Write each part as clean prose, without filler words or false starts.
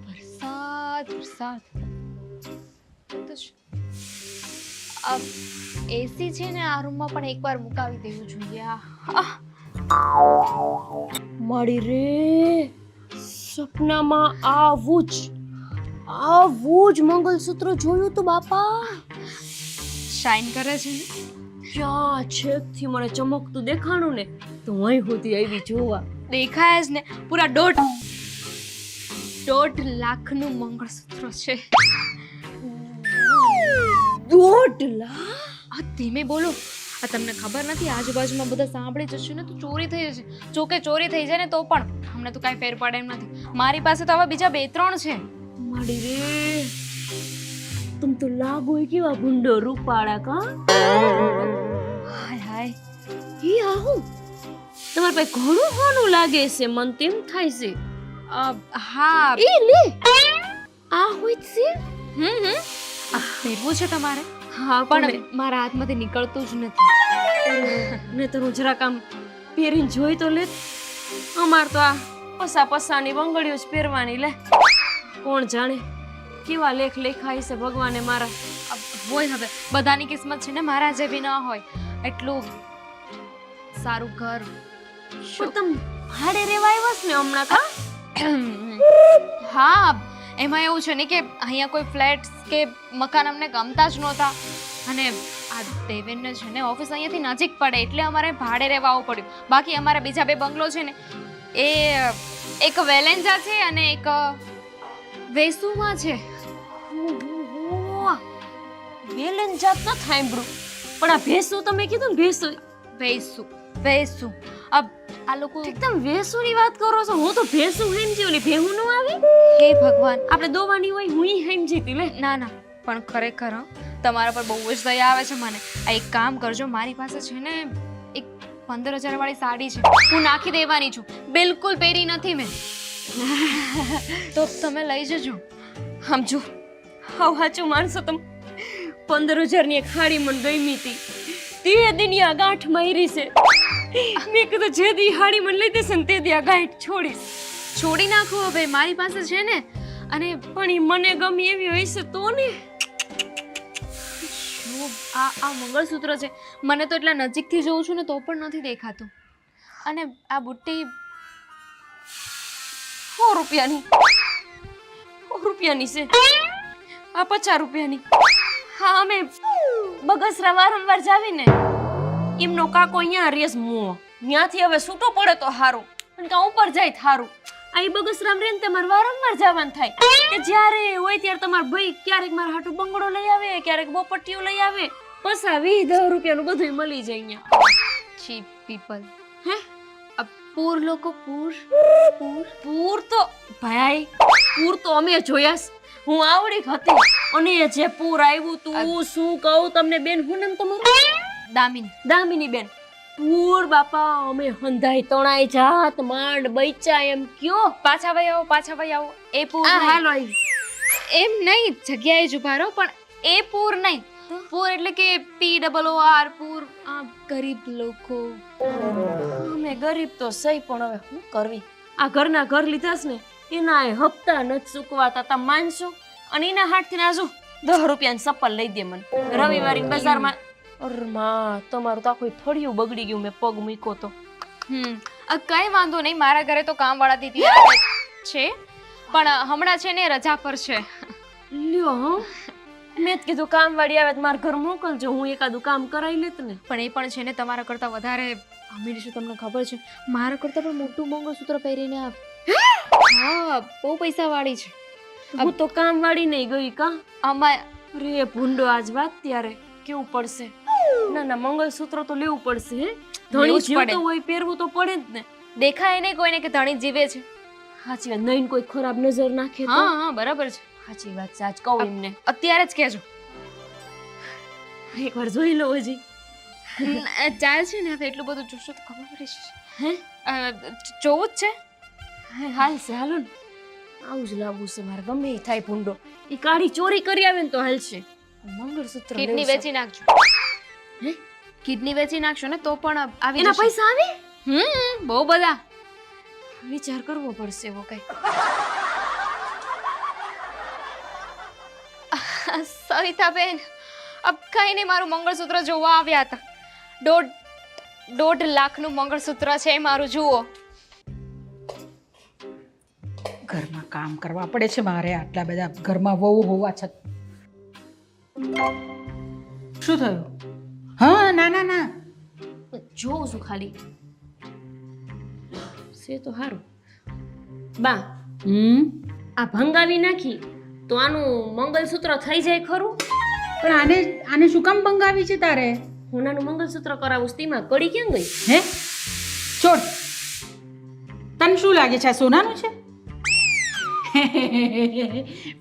વરસાદ વરસાદ તો એસી છે ને આ રૂમમાં પણ એકવાર મુકાવી દેવું જોઈએ. મારી રે સપનામાં આવું જ મંગલસૂત્ર જોયું તું બાપા. શાઇન કરે છે ને. ક્યાં છેકથી મને ચમકતું દેખાણું ને તો અહીં હોતી આવી જોવા. દેખાય જ ને, પૂરા 1.5 લાખનું મંગળસૂત્ર છે. 1.5 લાખ? ધીમે બોલો. આ તમને ખબર નથી આજુબાજુમાં બધા સાંભળી જશે ને તો ચોરી થઈ જશે. જોકે ચોરી થઈ જાય ને તો પણ અમને તો કાંઈ ફેર પડે એમ નથી. મારી પાસે તો આવા બીજા 2-3 છે. માડી રે तुम तो लागो केवा ભૂંડો રૂપાળા કા. હાય હાય ઈ આહું તમાર પાસે ઘણું હોનું લાગે છે. મન તેમ થાય છે. હા ઈ લે આ હોય છે. પહેરવું છે તમારે? હા પણ મારા હાથમાંથી નીકળતું જ નથી. ને તો હું જરાક આમ પહેરીને જોઈ તો લે. અમાર તો આ પસાની બંગડીઓ જ પહેરવાની લે. કોણ જાણે કેવા લેખ લેખાય છે ભગવાને મારા. હોય હવે બધાની કિસ્મત છે ને મારા જેવી ન હોય. એટલું સારું ઘર. પણ તમે ભાડે રહેવા આવ્યા છો ને હમણાં કા? હા એમાં એવું છે ને કે અહીંયા કોઈ ફ્લેટ્સ કે મકાન અમને ગમતા જ નહોતા અને આ દેવેનને છે ને ઓફિસ અહીંયાથી નજીક પડે એટલે અમારે ભાડે રહેવા આવવું પડ્યું. બાકી અમારા બીજા 2 બંગલો છે ને એ એક વેલેન્જા છે અને એક વેસુમાં છે. વેલન જાત ન સાંભળ્યું પણ આ ભેસું તમે કીધું ને વેસુ આ લોકો એકદમ વેસુની વાત કરો છો. હું તો ભેસું સમજી ઓલી ભેહું નો આવી. હે ભગવાન આપણે દોવાની હોય હું સમજી તી લે. ના પણ ખરેખર તમારા પર બહુ જ દયા આવે છે મને. આ એક કામ કરજો, મારી પાસે છે ને એક 15,000 વાળી સાડી છે, હું નાખી દેવાની છું. બિલકુલ પહેરી નથી મેં. તો તમે લઈ જજો. સમજો હાવ સાચું માનશો તમે. 15,000 ની એક સાડી મને ગમી હતી. તે દિન આ ગાંઠ મારી છે. મેં કીધું જે દી હાડી મને લઈ દેશે ને તે દી આ ગાંઠ છોડી નાખો હવે. મારી પાસે છે ને અને પણ ઈ મને ગમી એવી હોય છે તો ને. આ મંગળસૂત્ર છે. મને તો એટલા નજીકથી જોઉં છું ને તો પણ નથી દેખાતું. અને આ બુટ્ટી 100 રૂપિયાની છે. આ 50 રૂપિયાની. હા અમે બગસરા વારંવાર જાવીને એમનો કાકો અહીંયા રેસ મો ત્યાંથી હવે છૂટો પડે તો સારું અને કાં ઉપર જાય થારું. આ બગસરામ રે ને તમારે વારંવાર જવાનું થાય કે જ્યારે હોય ત્યારે તમારા ભાઈ ક્યારેક મારા હાટુ બંગડો લઈ આવે, ક્યારેક બોપટ્ટીઓ લઈ આવે. પસા 20-10 રૂપિયાનું બધું મળી જાય અહીંયા. Cheap people. હે પૂર લોકો પૂર તો ભાઈ પૂર તો અમે જોયા. હું આવડી હતી અને જે પૂર આવ્યું તું શું કહું તમને બેન. હું નામ તમારું? દામિની બેન. પૂર બાપા અમે હંધાઈ તણાઈ જાત માંડ બૈચા એમ કયો. પાછા ભાઈ આવો. એ પૂર હાલો એમ નહીં, જગ્યાએ જ ઉભા રહો. પણ એ પૂર નહીં. પૂર એટલે કે POOR પૂર. આ ગરીબ લોકો. અમે ગરીબ તો સહી પણ હવે શું કરવી. આ ઘરના ઘર લીધા છે ને એના હપ્તા નથી ચૂકવાતા. તમે માનશો? અને એના હાથથી નાજો 10 રૂપિયાની ચપ્પલ લઈ દે મને રવિવારે બજારમાં. અરે માં તમારું તો આખું ફળિયું બગડી ગયું. મેં પગ મૂક્યો તો. કઈ વાંધો નહીં. મારા ઘરે તો કામવાળા દીદી આવે છે પણ હમણાં છે ને રજા પર છે. લ્યો મેં કીધું કામવાળી આવે તો મારા ઘર મોકલજો, હું એકાદું કામ કરાવી લેત ને. પણ એ પણ છે ને તમારા કરતા વધારે અમીર છે. તમને ખબર છે મારા કરતા પણ મોટું મંગળસૂત્ર પહેરીને આવે. હા બહુ પૈસા વાળી છે. હું તો કામવાળી નહીં ગઈ કા. આમાં રે ભૂંડો આજ વાત ત્યારે કેવું પડશે. ના મંગળસૂત્ર તો લેવું પડશે. હે ધણી જીવતો હોય પહેરવું તો પડે જ ને. દેખાય નહીં કોઈને કે ધણી જીવે છે. સાચી વાત. નહીં કોઈ ખરાબ નજર નાખે તો. હા બરાબર છે. સાચી વાત. સાચ કહું એમને અત્યારે જ કહેજો. એકવાર જોઈ લો હજી. ચાલ છે ને હવે એટલું બધું જોશો તો ખબર પડશે. હે જોવું જ છે. હાલશે હાલો ને. આવું જ લાવવું છે મારે. ગમે એ થાય ભૂંડો. એ કાળી ચોરી કરી આવે ને તો હાલશે. મંગળસૂત્ર કિડની વેચી નાખજો. હે કિડની વેચી નાખશો ને તો પણ આવી એના પૈસા આવે. બહુ બધા. વિચાર કરવો પડશે એવો કઈ. સવિતાબેન, અબ કઈ નહીં, મારું મંગળસૂત્ર જોવા આવ્યા હતા. 1.5 લાખનું મંગળસૂત્ર છે મારું, જુઓ. ઘરમાં કામ કરવા પડે છે મારે, આટલા બધા ઘરમાં વહુ હોવા છતાં. શું થયું? હા, ના ના ના, જોઉં છું ખાલી. છે તો સારું. બા, આ ભંગાવી નાખી તો આનું મંગળસૂત્ર થઈ જાય ખરું? પણ આને શું કામ ભંગાવી છે તારે? હોનાનું મંગળસૂત્ર કરાવું સ્તીમાં કડી ક્યાં ગઈ? હે છોડ, તને શું લાગે છે આ સોનાનું છે?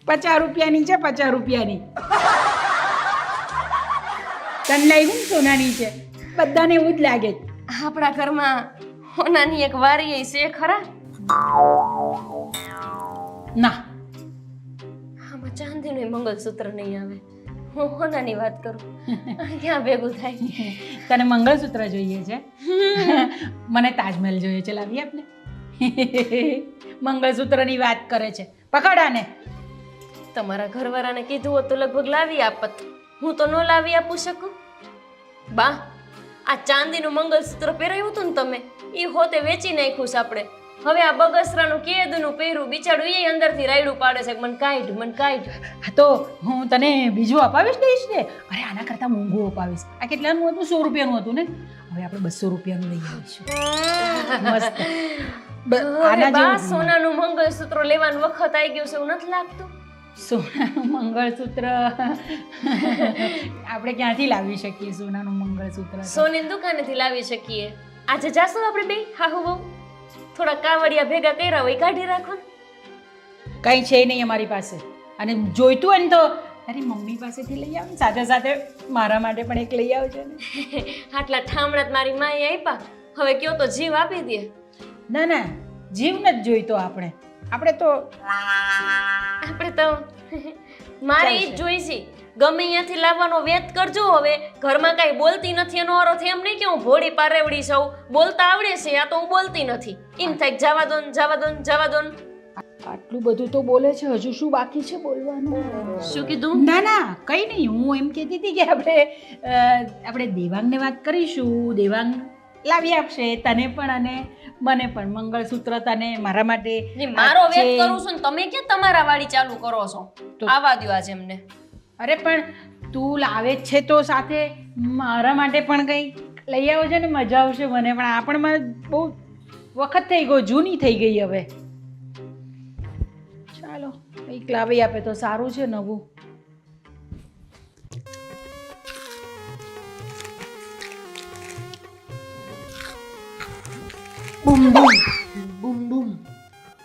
50 રૂપિયાની છે, 50 રૂપિયાની. તને લાગ્યું ને સોનાની છે? બધાને એવું જ લાગે. આપણા ઘરમાં હોનાની એક વારી છે ખરા? ના, આમાં ચાંદીનું મંગળસૂત્ર નહીં આવે. હું હોનાની વાત કરું. ક્યાં ભેગું થાય? તને મંગળસૂત્ર જોઈએ છે? મને તાજમહેલ જોઈએ છે, લાવી આપને. મંગળસૂત્રની વાત કરે છે, પકડ આને. તમારા ઘરવાળાને કીધું હોત તો લગભગ લાવી આપત. હું તો ન લાવી આપું શકું. બા, આ ચાંદીનું મંગળસૂત્ર પહેરાયું હતું ને તમે, એ હોતે વેચી નાખ્યું છે આપણે. હવે આ બગસરાનું કેદનું પહેર્યું, બિચારું એ અંદરથી રાયડું પાડે છે, મન કાઢ, મન કાઢ. હા તો હું તને બીજું અપાવીશ દઈશ ને. અરે આના કરતાં મોંઘું અપાવીશ. આ કેટલાનું હતું? 100 રૂપિયાનું હતું ને. હવે આપણે 200 રૂપિયાનું લઈ આવીશું. મસ્ત. અરે બા, સોનાનું મંગળસૂત્ર લેવાનું વખત આવી ગયું છે એવું નથી લાગતું? સોનાનું મંગળસૂત્ર આપણે ક્યાંથી લાવી શકીએ? સોનાનું મંગળસૂત્ર સોનીની દુકાનેથી લાવી શકીએ. આજે જાશું આપણે બે હાહુ બહુ? થોડા કાવડિયા ભેગા કર્યા હોય કાઢી રાખો. કંઈ છે નહીં અમારી પાસે. અને જોઈતું હોય ને તો તારી મમ્મી પાસેથી લઈ આવ. સાથે સાથે મારા માટે પણ એક લઈ આવજો ને. આટલા ઠામડા મારી માએ આપ્યા, હવે કયો તો જીવ આપી દે. ના ના, જીવ નથી જોઈતો આપણે. આપણે તો મારે ઈ જ જોઈ છે. ગમે અહીંયાથી લાવવાનો વેત કરજો. હવે ઘરમાં કાંઈ બોલતી નથી એનો અર્થ એમ નહીં કે હું ભોળી પારેવડી છું. બોલતા આવડે છે, આ તો હું બોલતી નથી. એમ થાય જવા દો ને, જવા દો ને, જવા દો ને. આટલું બધું તો બોલે છે, હજુ શું બાકી છે બોલવાનું? શું કીધું? ના ના, કંઈ નહીં. હું એમ કહેતી હતી કે આપણે દેવાંગને વાત કરીશું. દેવાંગ લાવી આપશે તને પણ અને મને પણ મંગળસૂત્ર. તને મારા માટે મારો વેત કરું છું ને તમે ક્યાં તમારા વાળી ચાલુ કરો છો? આવા દો આજ એમને. અરે પણ તું લાવે જ છે તો સાથે મારા માટે પણ કંઈ લઈ આવજો ને, મજા આવશે મને પણ. આ પણ બહુ વખત થઈ ગયો, જૂની થઈ ગઈ હવે. ચાલો કંઈક લાવી આપે તો સારું છે, નવું. બૂમ બૂમ બૂમ બૂમ,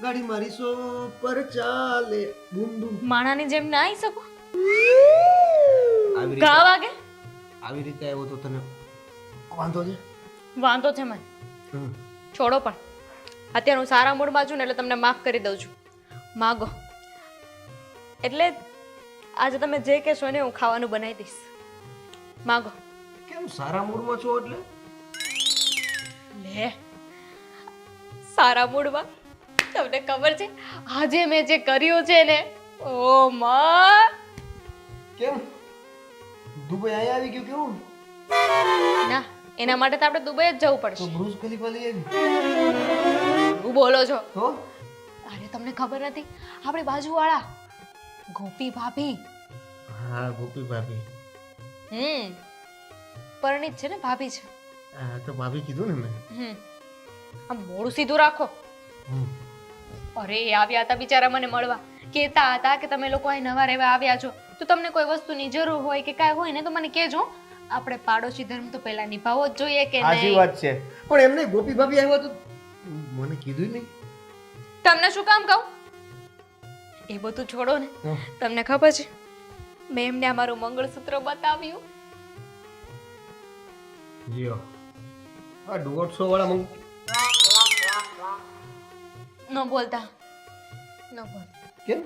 ગાડી મારી સો પર ચાલે. બૂમ બૂમ. માણાની જેમ ના આવી શકો? આવી ગા રીતે વાગે? આવી રીતે આવ્યો તો તને વાંધો છે? વાંધો છે મને. હમ. છોડો પણ. અત્યારે હું સારા મૂડમાં છું ને એટલે તમને માફ કરી દઉં છું. માગો એટલે આજે તમે જે કહેશો ને હું ખાવાનું બનાવી દઈશ. માગો. કેમ સારા મૂડમાં છો એટલે? લે, સારા મૂડમાં તમને ખબર છે આજે મેં જે કર્યું છે ને, ઓ માં. કેમ દુબઈ અહીંયા આવી ગયું કેવું? ના, એના માટે તો આપણે દુબઈ જ જવું તો પડશે. બ્રુઝ ખલીફા લઈ આવી હું બોલો છો? તો? અરે તમને ખબર નથી, આપણી બાજુવાળા ગોપી ભાભી. હા, ગોપી ભાભી. પરણિત છે ને, ભાભી છે. હા તો ભાભી કીધું ને મેં. આમ મોડું સીધું રાખો. હમ. અરે એ આવ્યા હતા બિચારા મને મળવા. કહેતા હતા કે તમે લોકો અહીં નવા રહેવા આવ્યા છો તો તમને કોઈ વસ્તુની જરૂર હોય કે કાંઈ હોય ને તો મને કહેજો. આપણે પાડોશી ધર્મ તો પહેલા નિભાવવો જ જોઈએ કે સાચી નહીં? વાત છે. પણ એમને ગોપી ભાભી આવ્યા તો મને કીધું નહીં. તમને શું કામ કહું? એ બધું છોડો ને. તમને ખબર છે મેં એમને અમારું મંગળસૂત્ર બતાવ્યું. લ્યો આ 150 વાળા મંગ. ન બોલતા ન બોલ. કેમ?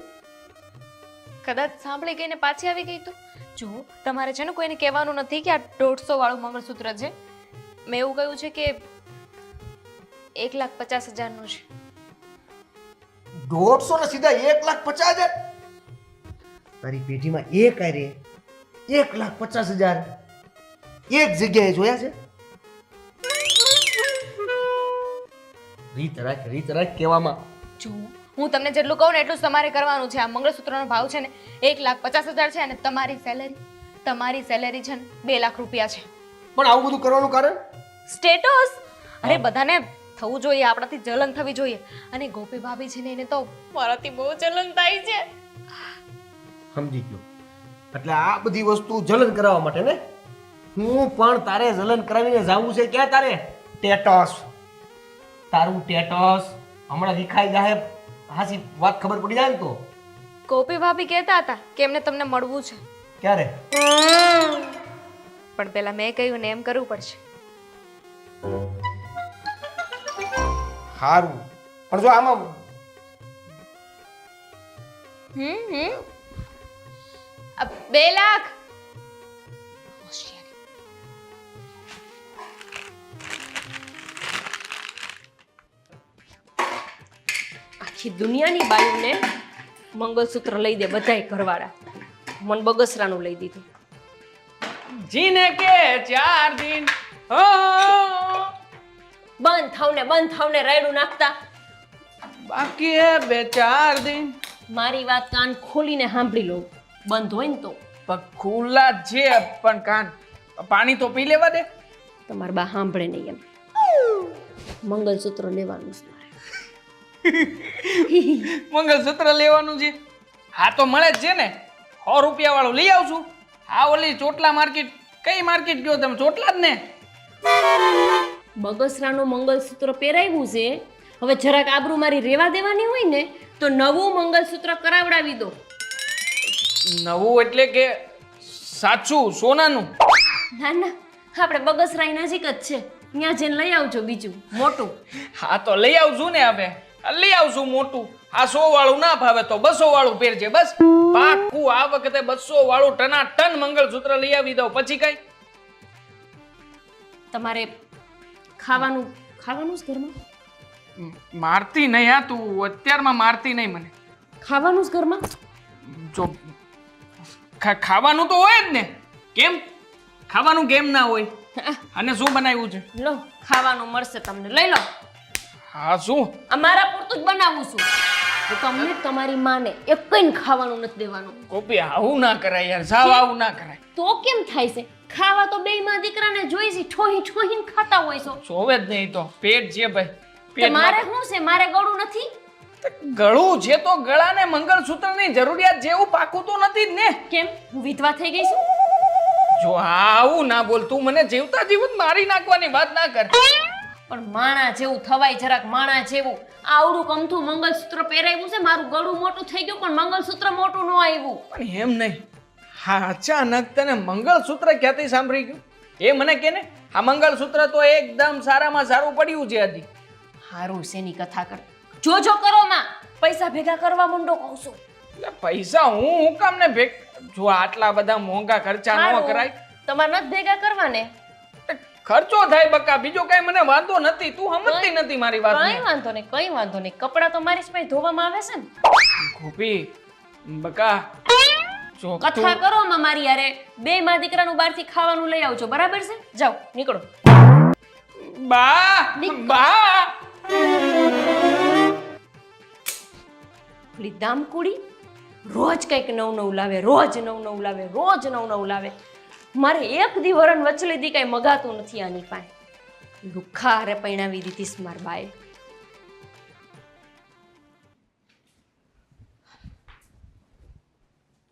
કદાચ સાંભળી ગઈને પાછી આવી ગઈ તો જો તમારે છે ને કોઈને કહેવાનું નથી કે આ 150 વાળું મંગળસૂત્ર છે. મેં એવું કહ્યું છે કે 1,50,000 નું છે. 150 ને સીધા 1,50,000. તારી પેઢીમાં એક આરે 1,50,000 એક જગ્યાએ જોયા છે? રીત રાખ કહેવામાં. જો હું તમને જેટલું કહું ને એટલું જ તમારે કરવાનું છે. આ મંગળસૂત્રનો ભાવ છે ને 1,50,000 છે અને તમારી સેલેરી છે ને 2 લાખ રૂપિયા છે. પણ આવું બધું કરવાનું કારણ? સ્ટેટસ. અરે બધાને થવું જોઈએ, આપણાથી જલન થવી જોઈએ. અને ગોપી ભાભી છે ને એને તો મારાથી બહુ જલન થાય છે. સમજી ગયો. એટલે આ બધી વસ્તુ જલન કરાવવા માટે ને? હું પણ તારે જલન કરાવીને જાવું છે ક્યાં તારે? ટેટસ. તારું ટેટસ હમણાં વિખાઈ જાય. હાસી વાત ખબર પડી જાય ને તો. ગોપી ભાભી કહેતા હતા કે એમને તમને મળવું છે, ક્યારે? પણ પેલા મેં કહ્યું ને એમ કરવું પડશે. સારું, પણ જો આમાં આ 2 લાખ. હોશિયારી. આખી દુનિયાની બાયુને મંગળસૂત્ર લઈ દે બધાય ઘરવાળા. મન બગસરાનું લઈ દીધું. જીને કે 4 દિન બંધ થાવને રાયડું નાખતા. બાકી હે 2-4 દિન. મારી વાત કાન ખોલીને સાંભળી લો. બંધ હોય ને તો પણ ખુલ્લા જ છે, પણ કાન પાણી તો પી લેવા દે. તમારા બા સાંભળે નહીં એમ. મંગળસૂત્ર લેવાનું છે મારે. મંગળસૂત્ર લેવાનું છે? હા તો મળે જ છે ને. 100 રૂપિયા વાળું લઈ આવશું. હા ઓલી ચોટલા માર્કેટ. કઈ માર્કેટ ગયો તમે? ચોટલા જ ને? બગસરાનું મંગળસૂત્ર પહેરાવ્યું છે. હવે જરાક આબરૂ મારી રેવા દેવાની હોય ને તો નવું મંગળસૂત્ર કરાવડાવી દો. નવું એટલે કે સાચું સોનાનું? ના ના, આપણે બગસરાઈ નજીક જ છે, ત્યાં જઈને લઈ આવજો બીજું મોટું. હા તો લઈ આવશું ને. હવે લઈ આવશું મોટું. આ 100 વાળું ના ભાવે તો 200 વાળું પહેરજે. બસ પાક્કું આ વખતે 200 વાળું ટનાટન મંગળસૂત્ર લઈ આવી દઉં. પછી કઈ તમારે ખાવાનું જ ઘરમાં? મારતી નહીં. હા તું અત્યારમાં મારતી નહીં મને. ખાવાનું જ ઘરમાં? જો ખાવાનું તો હોય જ ને. કેમ ખાવાનું કેમ ના હોય? અને શું બનાવ્યું છે? લો ખાવાનું મળશે તમને, લઈ લો. હા શું? અમારા પૂરતું જ બનાવું છું. તો તમને તમારી માને એકઈને ખાવાનું નથી દેવાનું. કોપી આવું ના કરાય યાર. સાવ આવું ના કરાય. તો કેમ થાય છે? ખાવા તો બેયમાં દીકરાને જોઈ છે, ઠોહીને ખાતા હોય છો. સોવે જ નહીં તો પેટ છે ભાઈ. તો મારે શું છે? મારે ગળું નથી. ગળું છે તો ગળાને મંગળસૂત્રની જરૂરિયાત જેવું પાકું તો નથી જ ને. કેમ હું વિધવા થઈ ગઈ છું? જો આવું ના બોલ. તું મને જીવતા જીવત મારી નાખવાની વાત ના કર. પણ માણા જેવું થવાય જરાક. માણા જેવું આવડું કમથું મંગળસૂત્ર પહેરાવ્યું છે. મારું ગળું મોટું થઈ ગયું પણ મંગળસૂત્ર મોટું ન આવ્યું. પણ એમ નહીં. હા અચાનક તને મંગળસૂત્ર ક્યાંથી સાંભળી ગયું? એ મને કે ને. આ મંગળસૂત્ર તો એકદમ સારામાં સારું પડ્યું છે હજી. હારું શેની કથા કર. જો કરો માં, પૈસા ભેગા કરવા માંડો કહું છું. એટલે પૈસા હું કામ ને જો આટલા બધા મોંઘા ખર્ચા ન હારું, કરાય. તમારે નથી ભેગા કરવા ને? ખર્ચો થાય બકા, બીજો કઈ મને વાંધો નથી. તું સમજતી નથી મારી વાત. કઈ વાંધો નહીં. કપડા તો મારી પાસે ધોવામાં આવે છે ને. ગોપી બકા જો કથા કરો માં મારી યારે. બે માં દીકરાનું બહારથી ખાવાનું લઈ આવજો, બરાબર છે? જાઓ નીકળો. બા પેલી દામકુડી રોજ કંઈક નવું લાવે. મારે એક દી વરણ વચલી દી કઈ મગાતું નથી આની પાસે. લુખા હારે પૈણાવી દીધી માર બાએ.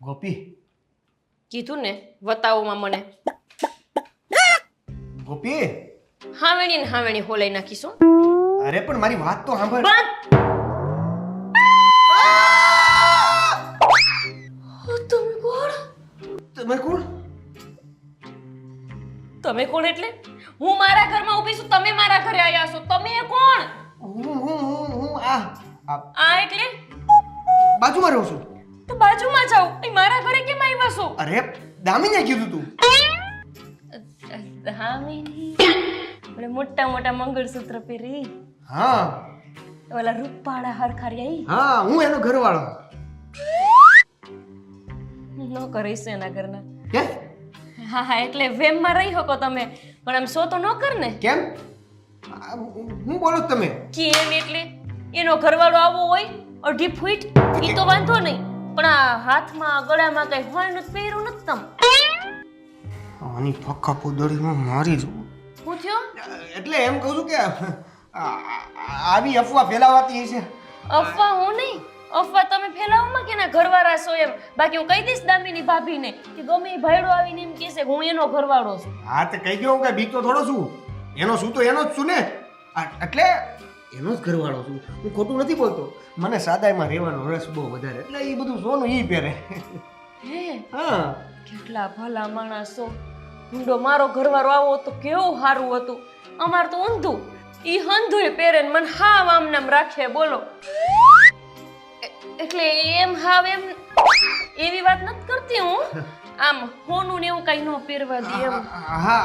ગોપી, કીધું ને વતાવોમાં મને. ગોપી, હાવેણી હોલાઈ નાખીશું. અરે પણ મારી વાત તો સાંભળ. બંધ. તમે કોણ? તમે કોણ એટલે? હું મારા ઘરમાં ઊભી છું, તમે મારા ઘરે આવ્યા છો. તમે કોણ? હું આ એટલે બાજુમાં રહું છું. તો બાજુમાં જાઓ. અહીં મારા ઘરે કેમ આવ્યા છો? અરે દામીને કીધું તું. દામિની. આપણે મોટા મંગળસૂત્ર પહેરી. હા ઓલા રૂપાળા હરખારિયા ઈ હા હું એનો ઘરવાળો. ન કરીશ એના ઘરના. કે હા હા એટલે વેમમાં રહી શકો તમે પણ આમ સો તો ન કર ને. કેમ હું બોલો છો તમે? કેમ એટલે એનો ઘરવાળો આવો હોય 2.5 ફૂટ ઈ તો વાંધો નહીં પણ આ હાથમાં ગળામાં કઈ હોય નથી પહેર્યું નથી તમ. આની પક્કા પોદળીમાં મારી જવું. હું થયો એટલે એમ કહું છું કે આવી અફવા ફેલાવાતી છે. અફવા હું નહીં અફવા તમે ફેલાવમાં કે ના ઘરવાળા છો એમ બાકી હું કહી દઈશ દામિની ભાભીને કે ગમે એ ભાઈડો આવીને એમ કહેશે કે હું એનો ઘરવાળો છું. હા તો કહી દો હું કઈ બીક તો થોડો છું. એનો શું તો એનો જ છું ને. એટલે એનો જ ઘરવાળો છું. હું ખોટું નથી બોલતો. મને સાદાઈમાં રહેવાનો રસ બહુ વધારે એટલે એ બધું સોનું ઈ પહેરે. હે હા કેટલા ભલા માણસો ઊંડો મારો ઘરવાળો આવો તો કેવું સારું હતું. અમાર તો ઊંધું ઈ હંધુય પહેરે ને મને હાવ આમ નામ રાખે બોલો. એટલે એમ હાવ એમ એવી વાત નથી કરતી હું આમ હોનું ને એવું કઈ ન પહેરવા દે એમ. હા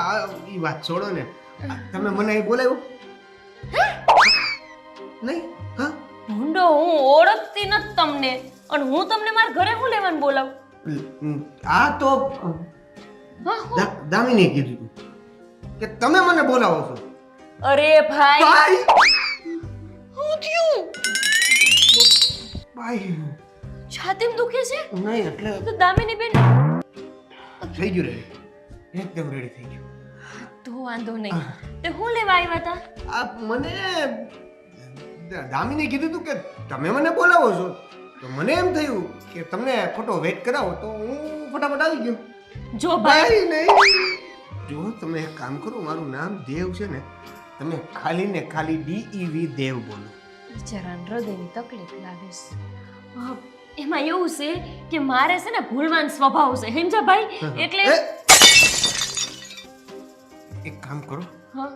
એ વાત છોડો ને. તમે મને અહીં બોલાવ્યો નહીં? હા ઊંડો હું ઓળખતી નથી તમને અને હું તમને મારા ઘરે હું લેવાનું બોલાવું. આ તો હા હું દામિનીએ કીધું તું કે તમે મને બોલાવો છો. અરે ભાઈ ભાઈ હું થયું ભાઈ છાતીમ દુખે છે નહીં એટલે તો દામિની બેન થઈ ગયું રેડી. એકદમ રેડી થઈ ગયું. તો વાંધો નહીં તે હું લેવા આવ્યા હતા. આ મને દામિનીએ કીધું તું કે તમે મને બોલાવો છો તો મને એમ થયું કે તમને ખોટો વેઇટ કરાવો તો હું ફટાફટ આવી ગયો. જો ભાઈ ભાઈ નહીં જો તમે એક કામ કરો મારું નામ દેવ છે ને તમે ખાલી ને ખાલી DEV દેવ બોલો. બિચારાને હૃદયની તકલીફ લાગે છે. એમાં એવું છે કે મારે છે ને ભૂલવાનો સ્વભાવ છે સમજા ભાઈ એટલે એ! એક કામ કરો હા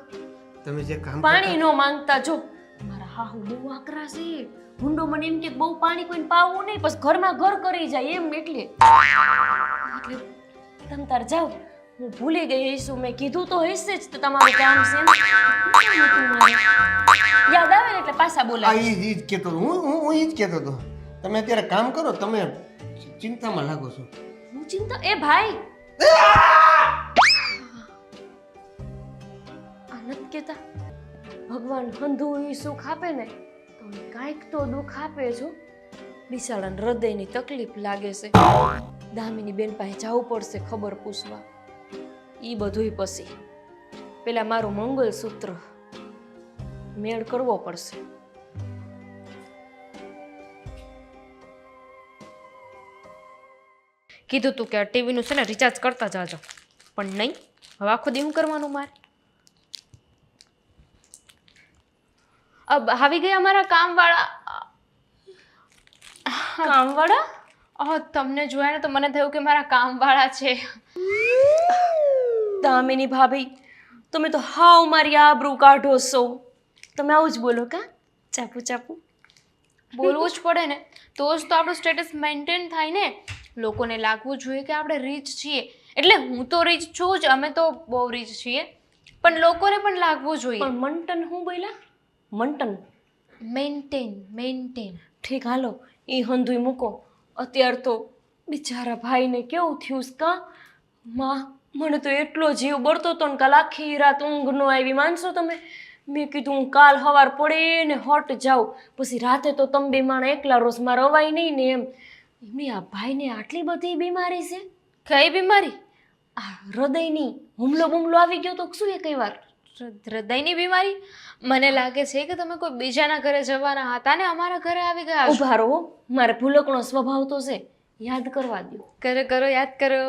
તમે જે કામ પાણી નો માંગતા જો મારા હાહુ બહુ આકરા છે હુંડો મને એમ કે બહુ પાણી કોઈને પાવું નહીં પછી ઘરમાં ઘર કરી જાય એમ એટલે તમ તાર જાઓ હું ભૂલી ગઈ છું મેં કીધું તો હશે જ તો તમારું કામ છે એમ. યાદ આવે ને એટલે પાછા આ બોલાય. ઈ જ કહેતો હતો. હું ઈ જ કહેતો હતો. તમે અત્યારે કામ કરો તમે ચિંતામાં લાગો છો. હું ચિંતા એ ભાઈ આ નથી કહેતા ભગવાન હંધું ઈ સુખ આપે ને તો કાંઈક તો દુઃખ આપે છો. બિચારાને હૃદયની તકલીફ લાગે છે દામિની બેન પાસે જવું પડશે ખબર પૂછવા. ઈ બધુંય પછી પેલા મારું મંગલસૂત્ર મેળ કરવો પડશે. કીધું તું કે આ ટીવીનું છે ને રિચાર્જ કરતા જાજો પણ નહીં હવે આખો દી શું કરવાનું મારે. અબ આવી ગયા અમારા કામવાળા. કામવાળા તમને જોયા ને તો મને થયું કે મારા કામવાળા છે. દામિની ભાભી તમે તો હાવ મારી આબરૂ કાઢો છો. તમે આવું જ બોલો કા ચાપુ ચાપુ બોલવું જ પડે ને તો જ તો આપણું સ્ટેટસ મેન્ટેન થાય ને. લોકોને લાગવું જોઈએ કે આપણે રીચ છીએ એટલે હું તો રીચ છું જ અમે તો બહુ રીચ છીએ પણ લોકોને પણ લાગવું જોઈએ. પણ મંટન હું બોલ્યા મંટન મેન્ટેન ઠીક હાલો એ હંધુય મૂકો. અત્યાર તો બિચારા ભાઈને કેવું થયું છે કા માં મને તો એટલો જીવ બળતો હતો ને કાલ આખી રાત ઊંઘ ન આવી માનશો તમે. મેં કીધું હું કાલ સવાર પડે ને હોટ જાઉં પછી રાતે તો તમે બે માણા એકલા રોજ મારે અવાય નહીં ને એમ. એમની આ ભાઈને આટલી બધી બીમારી છે. કઈ બીમારી? આ હૃદયની હુમલો બુમલો આવી ગયો તો શું એ કઈ વાર હૃદયની બીમારી? મને લાગે છે કે તમે કોઈ બીજાના ઘરે જવાના હતા ને અમારા ઘરે આવી ગયા છો. ઉભા રહો મારે ભૂલકણો સ્વભાવ તો છે યાદ કરવા દો. કરો યાદ કરો.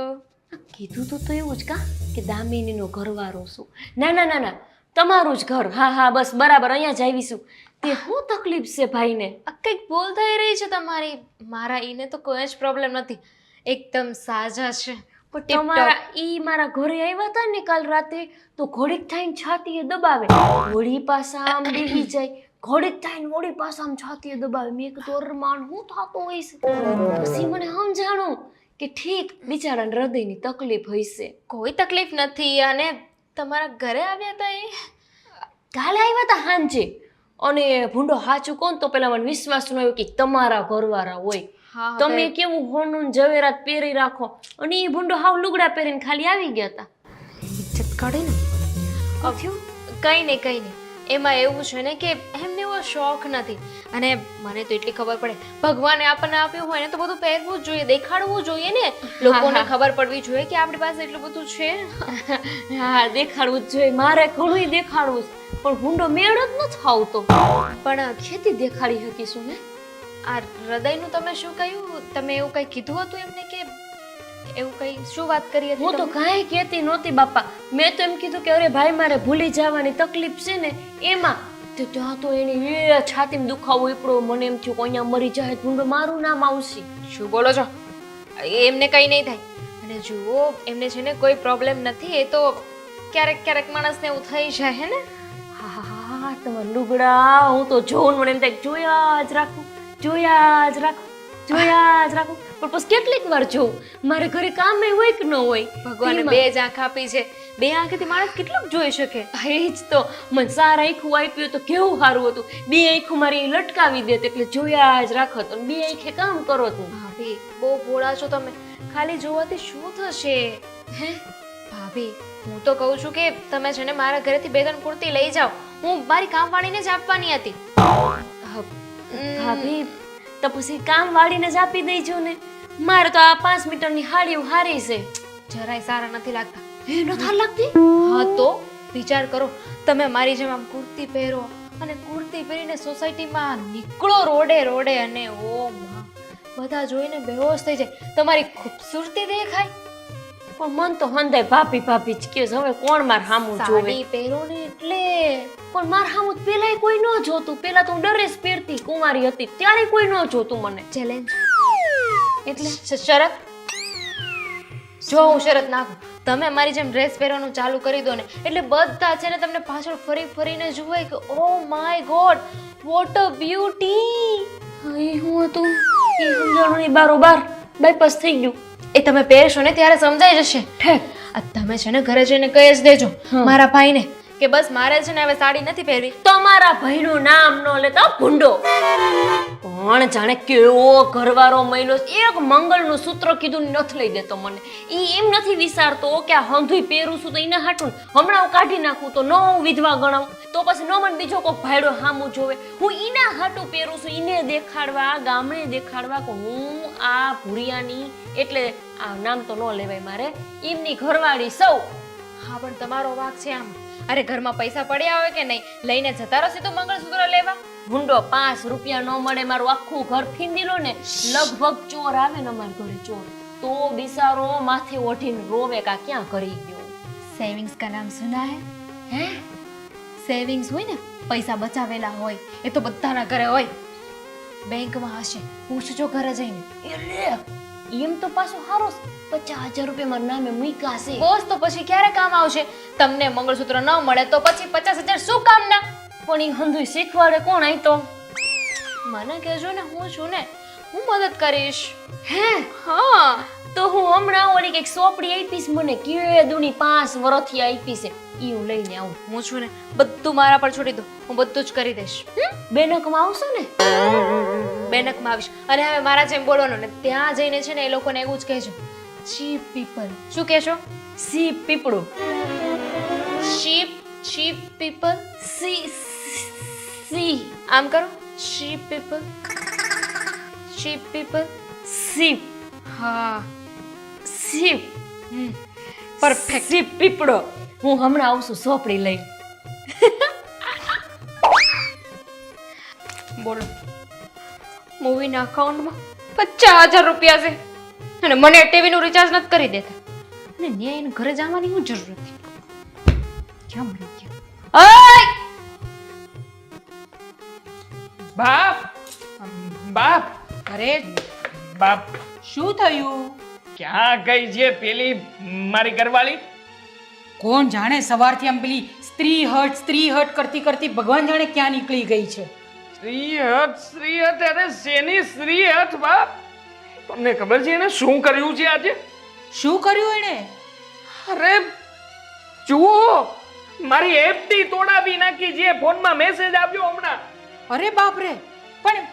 કીધું તું તો એવું જ કા કે દામિનીનો ઘરવાળો છું. ના ના ના ના તમારું જ ઘર. હા હા બસ બરાબર અહીંયા જ આવીશું. તે શું તકલીફ છે ભાઈને? કંઈક ભૂલ થઈ રહી છે તમારી. મારા ઈને તો કોઈ જ પ્રોબ્લેમ નથી એકદમ સાજા છે. તમારા ઈ મારા ઘરે આવ્યા હતા ને કાલ રાતે તો ઘોડીક થઈને છાતીએ દબાવે વળી પાછા આમ બેહી જાય ઘોડીક થઈને વળી પાછા આમ છાતીએ દબાવે. મેં કીધું અરમાન શું થતું હોય છે? પછી મને સમજાણું કે ઠીક બિચારાને હૃદયની તકલીફ હશે. કોઈ તકલીફ નથી. અને તમારા ઘરે આવ્યા હતા એ કાલે આવ્યા હતા હાંજે અને ભૂંડો સાચું કોણ તો પેલા મને વિશ્વાસ ન આવ્યો કે તમારા ઘરવાળા હોય. હા તમે કેવું હોનું ને ઝવેરાત પહેરી રાખો અને એ ભૂંડો હાવ લુગડા પહેરીને ખાલી આવી ગયા હતા. ઇજ્જત કાઢે ને કઈ નહીં એમાં એવું છે ને કે એમને એવો શોખ નથી. અને મને તો એટલી ખબર પડે ભગવાને આપણને આપ્યું હોય ને તો બધું પહેરવું જ જોઈએ, દેખાડવું જોઈએ ને, લોકોને ખબર પડવી જોઈએ કે આપણી પાસે એટલું બધું છે. હા દેખાડવું જ જોઈએ, મારે ઘણું દેખાડવું છે પણ ભૂંડો મેળ જ નથી આવતો. પણ ખેતી દેખાડી શકીશું ને. આ હૃદયનું તમે શું કહ્યું? તમે એવું કઈ કીધું હતું એમને કે એવું કઈ શું વાત કરી હતી? હું તો કાંઈ કહેતી નહોતી બાપા. મેં તો એમ કીધું કે અરે ભાઈ મારે ભૂલી જવાની તકલીફ છે ને એમાં. તો ત્યાં તો એની છાતીમાં દુખાવો ઉપડ્યો. મને એમ થયું કે અહીંયા મરી જાય ભૂંડો મારું નામ આવશે. શું બોલો છો? એમને કઈ નહીં થાય. અને જુઓ એમને છે ને કોઈ પ્રોબ્લેમ નથી. એ તો ક્યારેક માણસને એવું થઈ જાય હે ને. હા તમારા લુગડા હું તો જોઉં મને એમ થાય જોયા જ રાખું. પણ પછી કેટલીક વાર જોઉં મારે ઘરે કામ હોય કે ન હોય. ભગવાને બે જ આંખ આપી છે, બે આંખથી માણસ કેટલું જોઈ શકે. એ જ તો મને સારા આંખું આપ્યું તો કેવું સારું હતું. બે આંખું મારી લટકાવી દેત એટલે જોયા જ રાખત અને બે આંખે કામ કરો તું. ભાભી બહુ ભોળા છો તમે. ખાલી જોવાથી શું થશે? હે ભાભી હું તો કહું છું કે તમે છે ને મારા ઘરેથી 2-3 કુર્તી લઈ જાઓ. હું મારી કામવાળીને જ આપવાની હતી. ભાભી તો પછી કામ વાળીને જ આપી દેજો ને. મારે તો આ 5 મીટરની હાડીઓ હારી છે. જરાય સારા નથી લાગતા. એ નથી લાગતી? હા તો વિચાર કરો, તમે મારી જેમ આમ કુર્તી પહેરો અને કુર્તી પહેરીને સોસાયટીમાં નીકળો રોડે અને ઓ માં બધા જોઈને બેહોશ થઈ જાય. તમારી ખૂબસૂરતી દેખાય પણ મન તો હંધાય ભાભી જ કે હવે કોણ માર હામું જોવે. સાડી પહેરો ને એટલે. પણ માર હામું પેલાય કોઈ ન જોતું. પેલા તો હું ડ્રેસ પહેરતી કુંવારી હતી ત્યારે કોઈ ન જોતું મને. ચેલેન્જ એટલે શરત. જો હું શરત નાખું, તમે મારી જેમ ડ્રેસ પહેરવાનું ચાલુ કરી દો ને એટલે બધા છે ને તમને પાછળ ફરીને જુએ કે oh my god what a beauty. એ હું હતું એ સમજાણું નહીં. બારોબાર બાયપાસ થઈ ગયું. એ તમે પહેરશો ને ત્યારે સમજાઈ જશે. ઠેક આ તમે છે ને ઘરે જઈને કહી જ દેજો મારા ભાઈને કે બસ મારે છે ને હવે સાડી નથી પહેરવી. તમારા ભાઈનું નામ ન લેતા ભૂંડો. પણ જાણે કેવો ઘરવાળો મહિનો એક મંગળનું સૂત્ર કીધું નથી લઈ દેતો મને. ઈ એમ નથી વિચારતો કે આ હંધુય પહેરું છું તો એને હાટું હમણાં હું કાઢી નાખું તો ન હું વિધવા ગણાવું તો પછી ન મને બીજો કોઈ ભાઈડો હામું જોવે. હું ઈના હાટું પહેરું છું ઈને દેખાડવા ગામડે દેખાડવા કે હું આ ભૂરિયાની એટલે આ નામ તો ન લેવાય મારે એમની ઘરવાળી સૌ. હા પણ તમારો વાંક છે આમ. અરે ઘરમાં પૈસા પડ્યા હોય કે નહીં લઈને જતા રહો સીધું મંગળસૂત્ર લેવા. ભૂંડો 5 રૂપિયા ન મળે મારું આખું ઘર ફીંદી લો ને લગભગ ચોર આવે ને અમારા ઘરે ચોર તો બિચારો માથે ઓઢીને રોવે કા ક્યાં કરી ગયો. સેવિંગ્સ કા નામ સુના હે? હે સેવિંગ્સ હોય ને પૈસા બચાવેલા હોય એ તો બધાના ઘરે હોય. બેંકમાં હશે, પૂછજો ઘરે જઈને. એટલે એમ તો પાછું હારો 50,000 રૂપિયા મારા નામે મૂક્યા છે. બોસ તો પછી ક્યારે કામ આવશે? તમને મંગળસૂત્ર ન મળે તો પછી 50,000 શું કામના? પણ એ હંધુય શીખવાડે કોણ આઈ તો? મને કહેજો ને, હું છું ને, હું મદદ કરીશ. હે હા તો હું હમણાં ઓલી કઈક સોપડી આપીશ મને કેદુની 5 વર્ષથી આપી છે ઈ હું લઈને આવું. હું છું ને, બધું મારા પર છોડી દો, હું બધું જ કરી દઈશ. બેનકમાં આવશો ને? બેનકમાં આવીશ. અને હવે મારા જેમ બોલવાનું ને ત્યાં જઈને છે ને એ લોકોને એવું જ કહેજો ચીપ પીપલ. શું કહેશો? સી પીપળું. Cheap people. સી આમ કરો. Cheap people. સીપ. હા સીપ. પરફેક્ટ. સીપ પીપળો. હું હમણાં આવશું સોપડી લઈ. બોલો. મૂવીના અકાઉન્ટમાં 50,000 રૂપિયા છે અને મને ટીવીનું રિચાર્જ નથી કરી દેતા. અને ન્યાય એને ઘરે જવાની શું જરૂર હતી? ક્યાં મળી ગયા? ઓય બાપ અરે બાપ શું થયું? ક્યાં ગઈ છે પેલી મારી ઘરવાળી? કોણ જાણે સવારથી આમ પેલી સ્ત્રી હટ કરતી ભગવાન જાણે ક્યાં નીકળી ગઈ છે. શ્રી હત અરે શેની શ્રી હત બાપ? તમને ખબર છે એને શું કર્યું છે આજે? શું કર્યું એણે? અરે જુઓ મારી એફડી તોડાવી નાખી. જે ફોનમાં મેસેજ આવ્યો હમણાં અરે બાપ રે, પણ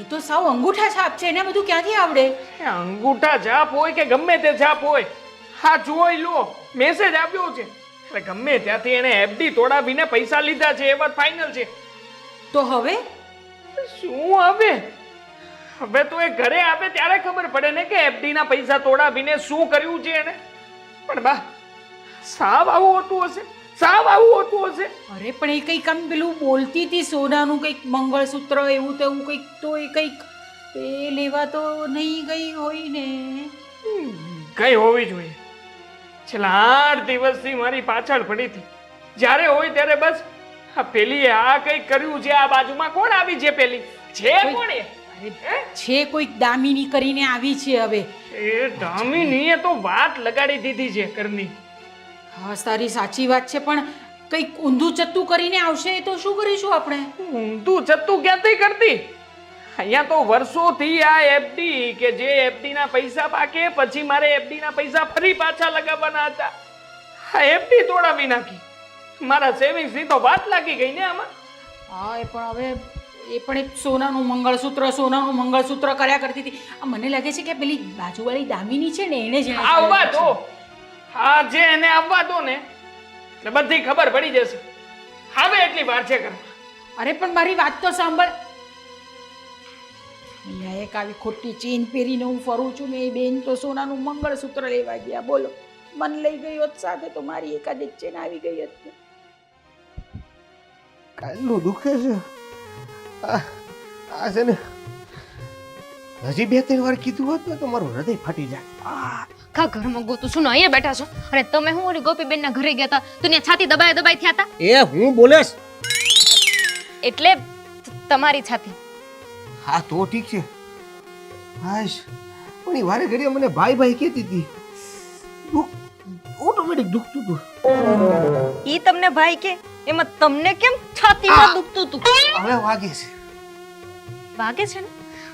એ તો સાવ અંગૂઠા છાપ છે, એને બધું ક્યાંથી આવડે? એ અંગૂઠા છાપ હોય કે ગમે તે છાપ હોય, હા જોઈ લો, મેસેજ આવ્યો છે. એટલે ગમે ત્યાંથી એને એફડી તોડાવીને પૈસા લીધા છે, એ વાત ફાઇનલ છે. તો હવે શું હવે? હવે તો એ ઘરે આવે ત્યારે ખબર પડે ને કે એફડી ના પૈસા તોડાવીને શું કર્યું છે એને. પણ બા, સાવ આવું હોતું હશે, સાવ આવું હોતું હશે. અરે પણ એ કંઈક આમ પેલું બોલતી હતી સોનાનું કંઈક મંગળસૂત્ર એવું તેવું કંઈક, તો એ કંઈક એ લેવા તો નહીં ગઈ હોય ને? કઈ હોવી જોઈએ. છેલ્લા 8 દિવસથી મારી પાછળ પડી હતી. જ્યારે હોય ત્યારે બસ આ પેલી આ કંઈક કર્યું છે, આ બાજુમાં કોણ આવી છે પેલી? છે કોણ એ? છે કોઈક દામિની કરીને આવી છે હવે. એ દામિનીએ તો વાત લગાડી દીધી છે ઘરની. હા તારી સાચી વાત છે, પણ કંઈક ઊંધું ચત્તું કરીને આવશે તો શું કરીશું આપણે? ઊંધું ચત્તું ક્યાંથી કરતી? અહીંયા તો વર્ષોથી આ એફડી કે જે એફડી ના પૈસા પાકે પછી મારે એફડી ના પૈસા ફરી પાછા લગાવવાના હતા, આ એફડી તોડાવી નાખી. મારા સેવિંગ્સ ની તો વાત લાગી ગઈ ને આમાં. હા એ પણ હવે એ પણ એક સોનાનું મંગળસૂત્ર કર્યા કરતી હતી. આ મને લાગે છે કે પેલી બાજુવાળી દામિની છે ને એને જ આવવા દો, હા જે એને આવવા દો ને, એટલે બધી ખબર પડી જશે. હવે એટલી વાર છે કરવા. અરે પણ મારી વાત તો સાંભળ. અહીંયા એક આવી ખોટી ચેન પહેરીને હું ફરું છું ને, એ બેન તો સોનાનું મંગળસૂત્ર લેવા ગયા. બોલો, મન લઈ ગઈ હોત સાથે તો મારી એકાદ એક ચેન આવી ગઈ હતી. કાલનું દુખે છે આ છે ને, હજી 2-3 વાર કીધું હોત ને તો મારું હૃદય ફાટી જાય. આખા ઘરમાં ગોતું છું ને અહીંયા બેઠા છો, અને તમે હું ઓલી ગોપીબેનના ઘરે ગયા હતા તો ત્યાં છાતી દબાઈ થયા હતા. એ હું બોલેશ એટલે તમારી છાતી. હા તો ઠીક છે. હાશ, પણ એ વારે ઘડીએ મને ભાઈ ભાઈ કહેતી હતી, ઓટોમેટિક દુખતું હતું. ઈ તમને ભાઈ કે એમાં તમને કેમ છાતીમાં દુખતું હતું? હવે વાગે છે. વાગે છે ને?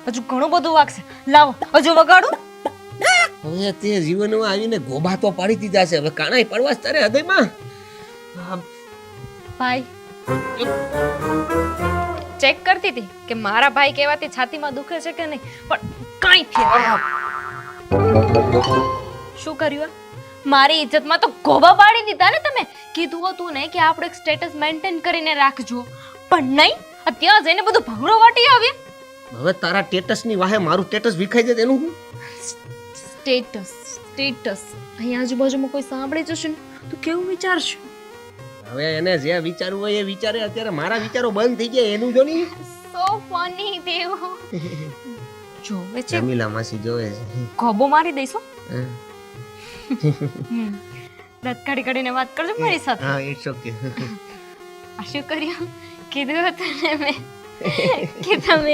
હજુ ઘણું બધું વાગશે. લાવો હજુ વગાડું. હવે તે જીવનમાં આવીને ગોબા તો પાડી દીધા છે, હવે કાણાઈ પડવા જ તારે હૃદયમાં. ભાઈ ચેક કરતી હતી કે મારા ભાઈ કહેવાથી છાતીમાં દુખે છે કે નહીં, પણ કાંઈ થયું. શું કર્યું? મારી ઇજ્જતમાં તો ગોબા પાડી દીધા ને તમે. કીધું હતું ને કે આપણે એક સ્ટેટસ મેન્ટેન કરીને રાખજો, પણ નહીં, ત્યાં જઈને બધું ભંગડો વાટી આવે. હવે તારા સ્ટેટસ ની વાહે મારું સ્ટેટસ વિખાઈ જાય એનું હું? સ્ટેટસ અહીંયા આજુબાજુમાં કોઈ સાંભળી જશે ને તો કેવું વિચારશે? હવે એને જે વિચારવું હોય એ વિચારે. અત્યારે મારા વિચારો બંધ થઈ ગયા એનું જો ની. સો ફની દેવો. જોવે છે જમીલા માસી જોવે છે. ગોબો મારી દઈશો. દાંત કાઢી કાઢીને વાત કરજો મારી સાથે. હા ઇટ્સ ઓકે. આ શું કર્યું? કીધું હતું ને મેં કે તમે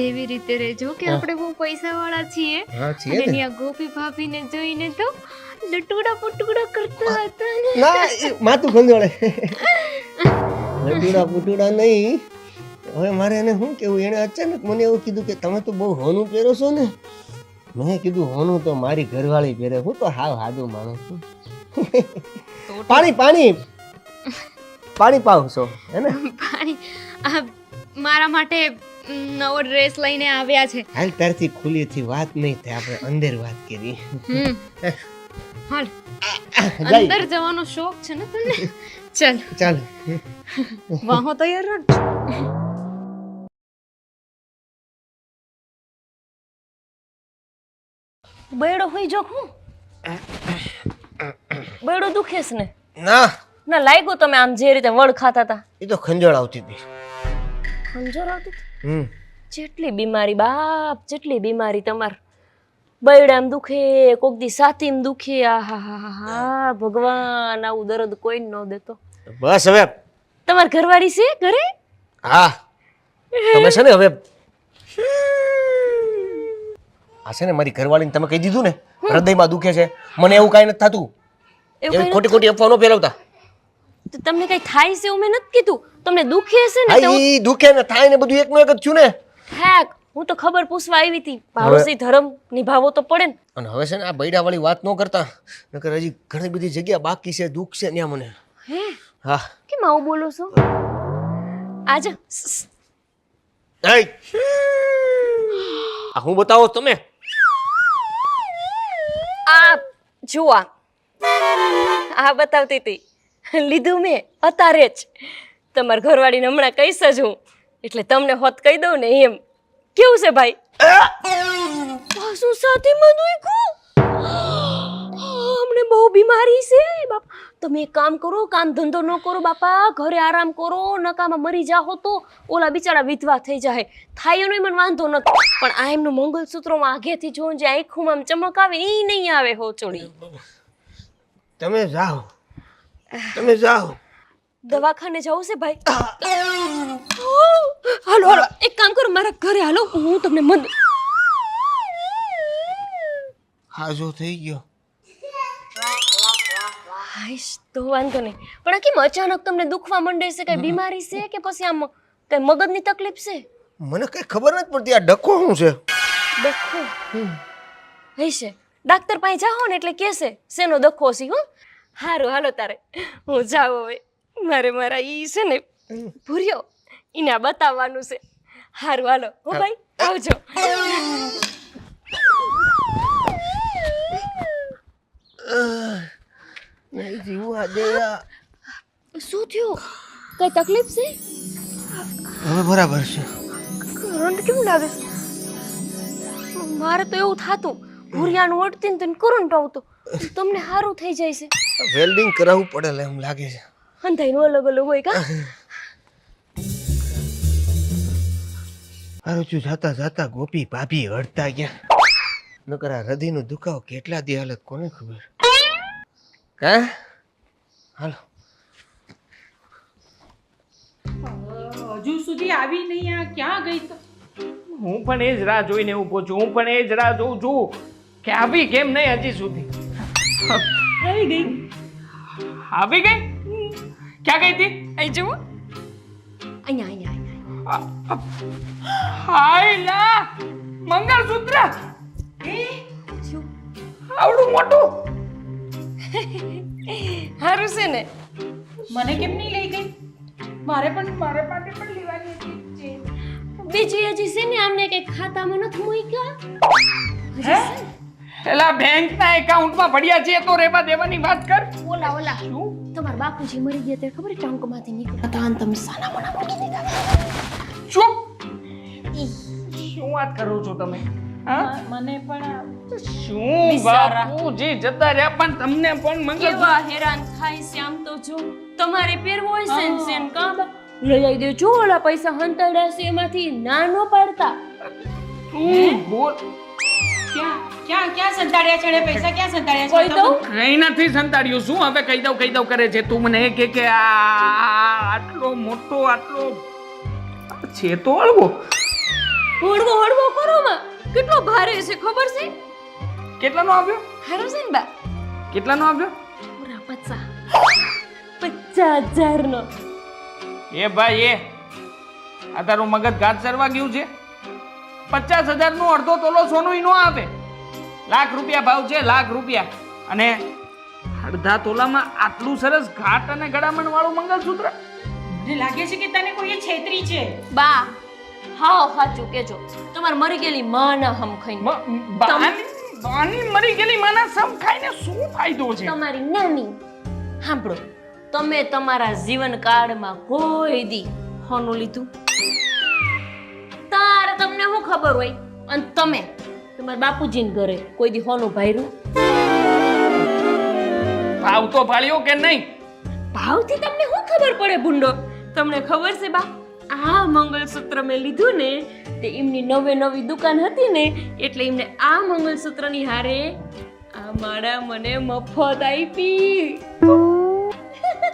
એવી રીતે રહેજો કે આપણે બહુ પૈસા વાળા છીએ. હા છીએ અને ને. ત્યાં ગોપી ભાભીને જોઈને તો લટુડા પુટુડા કરતા હતા ને. ના એ માથું ખંજોળે. લટુડા પુટુડા નહીં. હવે મારે એને શું કેવું? એને અચાનક મને એવું કીધું કે તમે તો બહુ હોનું પહેરો છો ને. મેં કીધું હોનું તો મારી ઘરવાળી પહેરે, હું તો હાવ હાદું માણસ છું. પાણી પાણી પાણી પાવ છો હે ને? પાણી આ મારા માટે નવો ડ્રેસ લઈને આવ્યા છે. હાલ તારથી ખુલ્લીથી વાત નહીં થાય, આપણે અંદર વાત કરી. હાલ જાય. અંદર જવાનો શોખ છે ને તને? ચાલ ચાલ. વાહો તૈયાર રાખ. બૈડો હોઈ જો હું બૈડો દુખેસ ને? ના ના લાગ્યું તમે આમ જે રીતે વડ ખાતા હતા. એ તો ખંજોળ આવતી હતી. ખંજર આવતી હતી? હમ જેટલી બીમારી બાપ, જેટલી બીમારી તમાર. બૈડામ દુખે, કોક દી સાતીમ દુખે. આહાહાહા, ભગવાન આવું દર્દ કોઈ ન દેતો. બસ હવે. તમાર ઘરવાળી છે ઘરે? હા તમે છે ને હવે આ છે ને મારી ઘરવાળીને તમે કહી દીધું ને હૃદયમાં દુખે છે, મને એવું કાંઈ નથી થતું. એવી ખોટી ખોટી અફવાનો ફેરવતા. તો તમને કઈ થાય છે એવું મેં નથી કીધું. તમને દુખે છે ને તો ઈ દુખે ને થાય ને બધું એકનું એક જ છું ને. હેક હું તો ખબર પૂછવા આવી હતી. પાડોશી ધર્મ નિભાવવો તો પડે ને. અને હવે છે ને આ બૈડા વાળી વાત ન કરતા, નકર હજી ઘણી બધી જગ્યા બાકી છે, દુઃખ છે ત્યાં મને. હે હા કેમ આવું બોલો છો? આજ એય! આ હું બતાવો તમે? આ જો આ બતાવતી હતી, લીધું મેં અત્યારે જ. તમારા ઘરવાળીને હમણાં કહીશ જ હું, એટલે તમને હોત કહી દઉં ને એમ. કેવું છે ભાઈ? શું સાથે અમને બહુ બીમારી છે બાપ. તમે એક કામ કરો, કામ ધંધો ન કરો બાપા, ઘરે આરામ કરો, નકામાં મરી જાઓ તો ઓલા બિચારા વિધવા થઈ જાય. થાય એનો મને વાંધો નથી, પણ આ એમનું મંગલસૂત્રમાં આગેથી જોઉં જે આંખોમાં આમ ચમક આવે ને એ નહીં આવે હો ચોળી. તમે જાઓ, તમે જાઓ. દવાખાને જવું છે ભાઈ? હાલો હાલો એક કામ કરો, મારા ઘરે હાલો, હું તમને મદ. હાજો થઈ ગયો. હાઈશ તો વાંધો નહીં, પણ આ કેમ અચાનક તમને દુખવા માંડે છે? કઈ બીમારી છે કે પછી આમ કઈ મગજની તકલીફ છે? મને કઈ ખબર નથી પડતી આ ડખો શું છે. દખો હશે, ડાક્ટર પાસે જાઓ ને એટલે કહેશે શેનો દખો છે. હો હારું હાલો તારે હું જાઉં હવે. મારે મારા ઈ છે ને ભૂર્યો એને આ બતાવવાનું છે. હારું હાલો હો ભાઈ, આવજો. નહીં જીવવા દે. શું થયું? કઈ તકલીફ છે? હવે બરાબર છે. કરંટ કેમ લાગે? મારે તો એવું થાતું ભૂરિયાનું વળતી ને તને કરંટ આવતો. તમને સારું થઈ જાય છે. વેલ્ડિંગ કરાવવું પડે એમ લાગે છે. અંધાઈનું અલગ અલગ હોય કા? હારું છું જાતા જાતા ગોપી ભાભી હડતા ગયા. નકર આ હૃદયનો દુખાવો કેટલા દી હાલત કોને ખબર. કા હાલો. હજુ સુધી આવી નહીં, આ ક્યાં ગઈ તો? હું પણ એ જ રાહ જોઈને ઊભો છું. હું પણ એ જ રાહ જોઉં છું કે આવી કેમ નહીં હજી સુધી. આવી ગઈ. આવી ગઈ? ક્યાં ગઈ હતી? અહીં જુઓ, અહીંયા અહીંયા હાય લા મંગળસૂત્ર આવડું મોટું. સારું છે ને? મને કેમ નહીં લઈ ગઈ? મારે માટે પણ લેવાની હતી. બીજી હજી છે ને, આમને કઈ ખાતામાં નથી મૂક્યા. હે? એલા બેંકના એકાઉન્ટમાં પડ્યા છે તો રેવા દેવાની વાત કર. ઓલા શું? તમારા બાપુજી મરી ગયા તે ખબર ટંકમાંથી નીકળ્યા હતા અને તમે સાના મના મૂકી દીધા. શું વાત કરો છો તમે? હા? મને પણ શું બિચારા. બાપુજી જતા રહ્યા પણ તમને પણ મંગળ કેવા હેરાન થાય છે આમ તો જો. તમારે પહેરવો હોય છે ને સેન કામ લઈ આવી દેજો. ઓલા પૈસા હંતાડ્યા છે એમાંથી ના નો પાડતા. તું બોલ. ક્યાં સંતાડ્યા છે પૈસા? ક્યાં સંતાડ્યા કોઈ છે? દઉં? કઈ નથી સંતાડ્યું. શું હવે કહી દઉં કરે છે તું મને કે આટલો મોટો આટલો છે તો હળવો. હળવો હળવો કરો માં. કેટલો ભારે છે ખબર છે? કેટલાનો આવ્યો? હારો છે ને બા? કેટલાનો આવ્યો? પૂરા 50,000 નો. એ ભાઈ એ આ તારું મગજ ઘાટ ચરવા ગયું છે. 50,000 નું અડધો તોલો સોનું નો આવે. લાખ રૂપિયા ભાવ છે, લાખ રૂપિયા. અને અડધા તોલામાં આટલું સરસ ઘાટ અને ગળામણ વાળું મંગળસૂત્ર. મને લાગે છે કે તને કોઈ છેતરી છે. બા હાવ સાચું કેજો. તમાર મરી ગયેલી માના હમ ખાઈને. બાની મરી ગયેલી માના સમ ખાઈને શું ફાયદો છે? તમારી નાની સાંભળો, તમે તમારા જીવનકાળમાં કોઈ દી હોનું લીધું? તારે તમને શું ખબર હોય? અને તમે તમારા બાપુજીને ઘરે કોઈ દી હોનું ભાયરું? ભાવ તો ભાળ્યો કે નહીં? ભાવથી તમને શું ખબર પડે ભૂંડો? તમને ખબર છે બા, આ મંગળસૂત્ર મેં લીધું ને તે એમની નવી દુકાન હતી ને એટલે એમને આ મંગળસૂત્રની હારે આ માળા મને મફત આપી.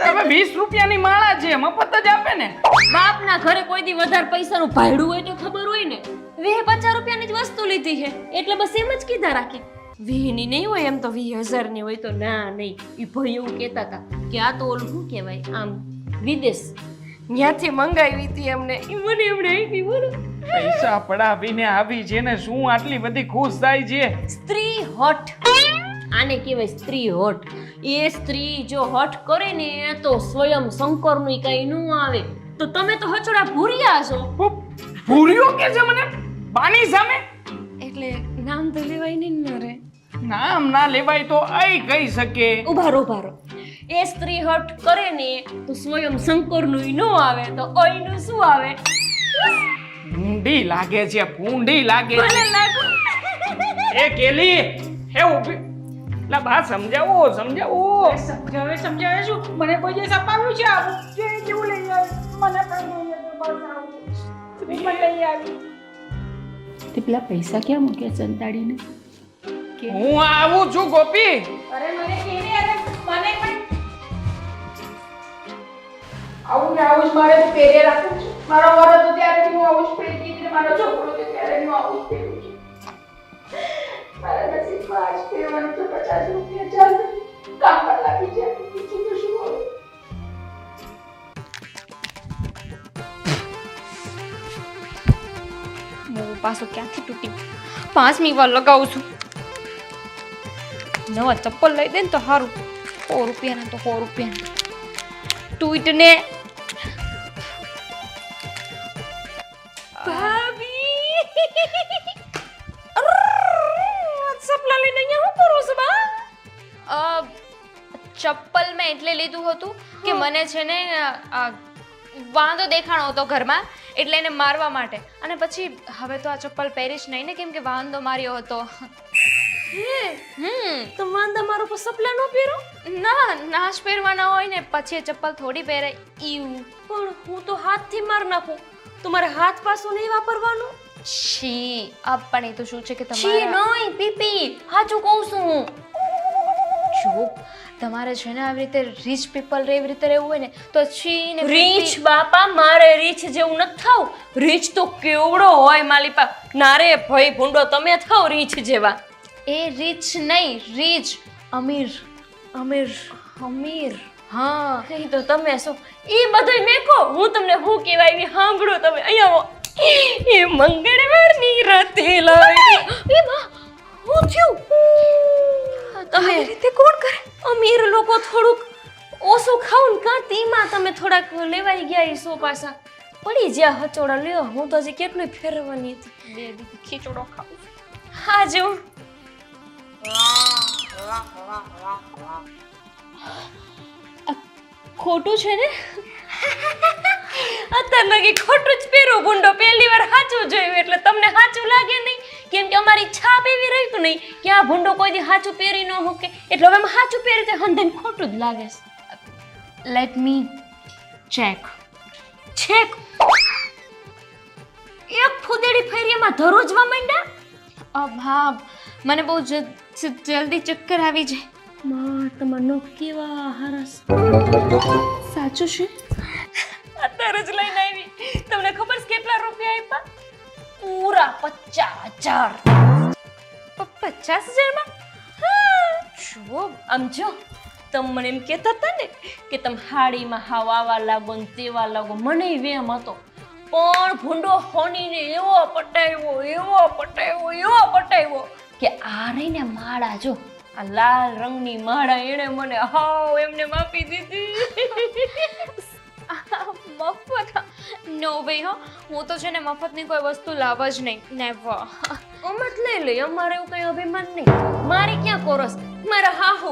તમે 20 રૂપિયાની માળા છે, મફત જ આપે ને? બાપના ઘરે કોઈ દી વધારે પૈસાનું ભાડું હોય તો ખબર હોય ને. 50 રૂપિયાની જ વસ્તુ લીધી છે એટલે બસ એમ જ કીધા રાખે. 20 ની નહીં હોય, એમ તો 20,000 ની હોય તો ના નહીં. એ ભાઈ એવું કહેતા હતા કે આ તો ઓલું શું કહેવાય આમ વિદેશ ત્યાંથી મંગાવી હતી અમને. મને એમણે આપી. બોલો પૈસા પડાવીને આવી છે ને શું આટલી બધી ખુશ થાય છે? સ્ત્રી હોટ. આને કહેવાય સ્ત્રી હઠ. એ સ્ત્રી જો હઠ કરે ને તો સ્વયં શંકરનું કઈ ન આવે. તો તમે તો હચોડા ભૂરિયા છો. ભૂર્યો કે છે મને બાની સામે? એટલે નામ તો લેવાય નહીં ને રે. નામ ના લેવાય તો આઈ કહી શકે. ઉભારો એ સ્ત્રી હઠ કરે ને તો સ્વયં શંકરનું ન આવે તો ઓયનું શું આવે? ભૂંડી લાગે છે, ભૂંડી લાગે છે. એ કેલી હે ઉભી લા બા સમજાવો સમજાવે શું? મને કોઈ દિવસ અપાવ્યું છે આવું કે જેવું લઈ આવી મને પણ જોઈએ તો બસ આવું હું પણ લઈ આવી. તે પેલા પૈસા ક્યાં મૂક્યા સંતાડીને? હું આવું છું ગોપી. અરે મને કે ને અરે મને પણ આવું ને આવું જ મારે પહેરે રાખવું છે. મારો વર હતો ત્યારે હું આવું જ પહેરતી હતી, મારો છોકરો છે ત્યારે હું આવું જ પહેરું છું. મારા નસીબમાં આજ પહેરવાનું તો 50 રૂપિયા ચાલ કામ પર લાગી જાય બીજું તો શું હોય. હું પાછો ક્યાંથી તૂટી 5મી વાર લગાવું છું. નવા ચપ્પલ લઈ દે ને તો સારું. 100 રૂપિયાના તો 100 રૂપિયાના તૂટ ને. ભાભી સપલા લઈને અહીંયા શું કરો છો બા? ચપ્પલ મેં એટલે લીધું હતું કે મને છે ને વાંધો દેખાણો હતો ઘરમાં, એટલે એને મારવા માટે. અને પછી હવે તો આ ચપ્પલ પહેરીશ નહીં ને, કેમ કે વાંધો માર્યો હતો. તો વાંદા મારો પર સપલા નો પહેરો? ના, નાશ પહેરવાના હોય ને પછી એ ચપ્પલ થોડી પહેરાય. ઈવ પણ હું તો હાથથી માર નાખું. તમારે હાથ પાછું નહીં વાપરવાનું? છી. પણ એ તો શું છે કે છી તમારા નહીં પીપી, સાચું કહું છું હું. જો તમારે છે ને આવી રીતે રીચ પીપલ એવી રીતે રહેવું હોય ને તો છી ને રીચ બાપા, મારે રીચ જેવું નથી થાવ. રીચ તો કેવડો હોય માલીપા. ના રે ભાઈ ભૂંડો, તમે થાવ રીચ જેવા. એ રીચ નહીં, રીચ. અમીર. અમીર. અમીર? હા. એ તો તમે શું એ બધુંય મેકો. હું તમને શું કહેવાય એવી સાંભળો તમે. અહીંયા એ મંગળવારની રાતે લાવી. એ માં હું થયું? તમે રીતે કોણ કરે? અમીર લોકો થોડુંક ઓછું ખાવ ને કાં તેમાં તમે થોડાક લેવાઈ ગયા ઈસો પાછા. પડી જ્યાં હચોડા લ્યો. હું તો હજી કેટલું ફેરવવાની હતી. બે દીદી ખીચડો ખાવું. હા જો ખોટું છે ને? અત્યારે લગી ખોટું જ પહેરું ભૂંડો. પહેલી વાર સાચું જોયું એટલે તમને સાચું લાગે નહીં, કેમ કે અમારી છાપ એવી રહી તો નહીં કે આ ભૂંડો કોઈ દી સાચું પહેરી ન શકે. એટલે હવે મેં સાચું પહેરી તો હંધન ખોટું જ લાગે છે. Let me check. છેક એક ફૂદેડી ફેરીમાં ધરોજવા માંડ્યા. હા, મને બહુ જલ્દી ચક્કર આવી જાય. માં તમારો કેવા હરસ. સાચું છે? અત્યારે જ લઈને આવી. તમને ખબર છે કેટલા રૂપિયા આપ્યા? પૂરા 50,000. 50,000 જો આમ જો તમે મને એમ કહેતા હતા ને કે તમે હાડીમાં હાવ આવા લાગો ને તેવા લાગો, મને વેમ હતો. પણ ભૂંડો હોનીને એવો પટાવ્યો કે આ રહીને માળા જો, આ લાલ રંગની માળા એણે મને હાવ એમને માપી દીધી. મફત? નો ભાઈ હો, હું તો છે ને મફતની કોઈ વસ્તુ લાવ જ નહીં. નેવર. અમત લઈ લે, અમારે એવું કઈ અભિમાન નહીં. મારી ક્યાં કોરસ? મારા હાહુ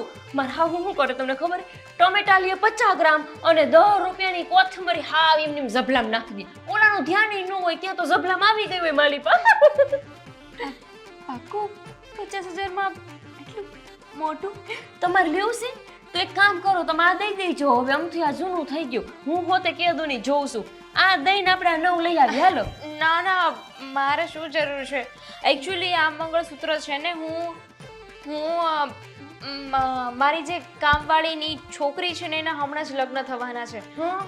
શું કરે તમને ખબર? ટમેટા લે 50 ગ્રામ અને 10 રૂપિયાની કોથમરી હાવ એમને ઝબલામ નાખી દે. ઓલાનું ધ્યાન ન હોય ત્યાં તો ઝબલામ આવી ગઈ હોય માલી પા. પાકું 50,000 એટલું મોટું? તમારે લેવું છે તો એક કામ કરો, તમે આ દઈ દેજો. હવે આમથી આ જૂનું થઈ ગયું. હું હોતે કેદું નહીં જોઉં છું. આ દઈને આપણે આ નવું લઈ આવી. હાલો. ના, મારે શું જરૂર છે? એકચ્યુઅલી આ મંગળસૂત્ર છે ને હું મારી જે કામવાળીની છોકરી છે ને એના હમણાં જ લગ્ન થવાના છે,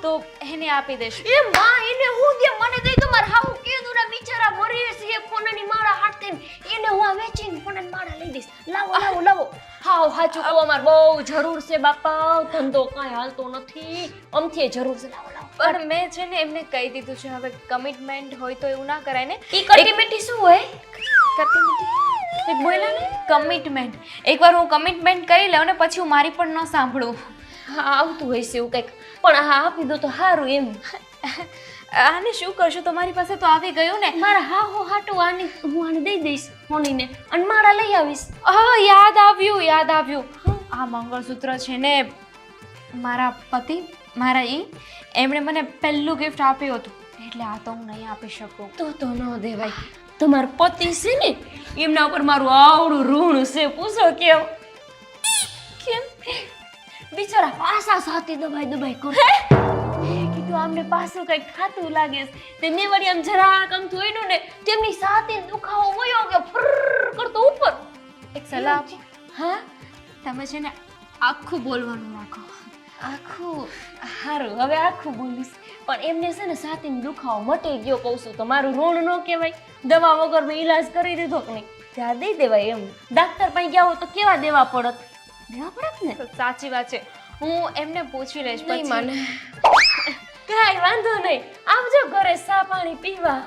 તો એને આપી દઈશ. એ માં એને હું દે મને દઈ દો. માર હાઉ કેદું ના બિચારા મરી છે કોનાની માળા હાટતે એને હું આ વેચીને કોનાની માળા લઈ દઈશ. લાવો. હાવ સાચું કહો, માર બહુ જરૂર છે બાપા. ધંધો કાંઈ હાલતો નથી, અમથી જરૂર છે. લાવો. પણ મેં છે ને એમને કહી દીધું છે હવે કમિટમેન્ટ હોય તો એવું ના કરાય ને. ઈ કટિમિટી શું હોય? કટિમિટી એક બોલ્યા ને કમિટમેન્ટ. એકવાર હું કમિટમેન્ટ કરી લઉં ને પછી હું મારી પણ ન સાંભળું. હા આવતું હોય છે એવું કંઈક પણ હા આપી દો તો સારું એમ આને શું કરશું? તમારી પાસે તો આવી ગયું ને. મારા હા હો હાટું આની હું આને દઈ દઈશ હોનીને અને મારા લઈ આવીશ. હા, યાદ આવ્યું. આ મંગળસૂત્ર છે ને મારા પતિ, મારા એમણે મને પહેલું ગિફ્ટ આપ્યું હતું, એટલે આ તો હું નહીં આપી શકું. તો ન દેવાય. તમારા પતિ છે ને એમના ઉપર મારું આવડું ઋણ છે. પૂછો કેમ બિચારા પાસા સાથે દબાઈ કરો કીધું આમને પાછું કંઈક ખાતું લાગે છે. તેમને વળી આમ જરાક આમ થોડું ને તેમની સાથે દુખાવો વયો ગયો ફ્રર કરતો ઉપર. એક સલાહ આપો. હા તમે છે ને આખું બોલવાનું રાખો. આખું સારું હવે આખું બોલીશ પણ એમને છે ને સાથેનો દુખાવો મટી ગયો કહું છું તો મારું ઋણ ન કહેવાય. દવા વગર મેં ઈલાજ કરી દીધો કે નહીં ત્યાં દઈ દેવાય એમ. ડાક્ટર પાસે ગયા હો તો કેવા દેવા પડત ને. સાચી વાત છે, હું એમને પૂછી લઈશ નહીં પછી. માને કાંઈ વાંધો નહીં આવજો ઘરે ચા પાણી પીવા.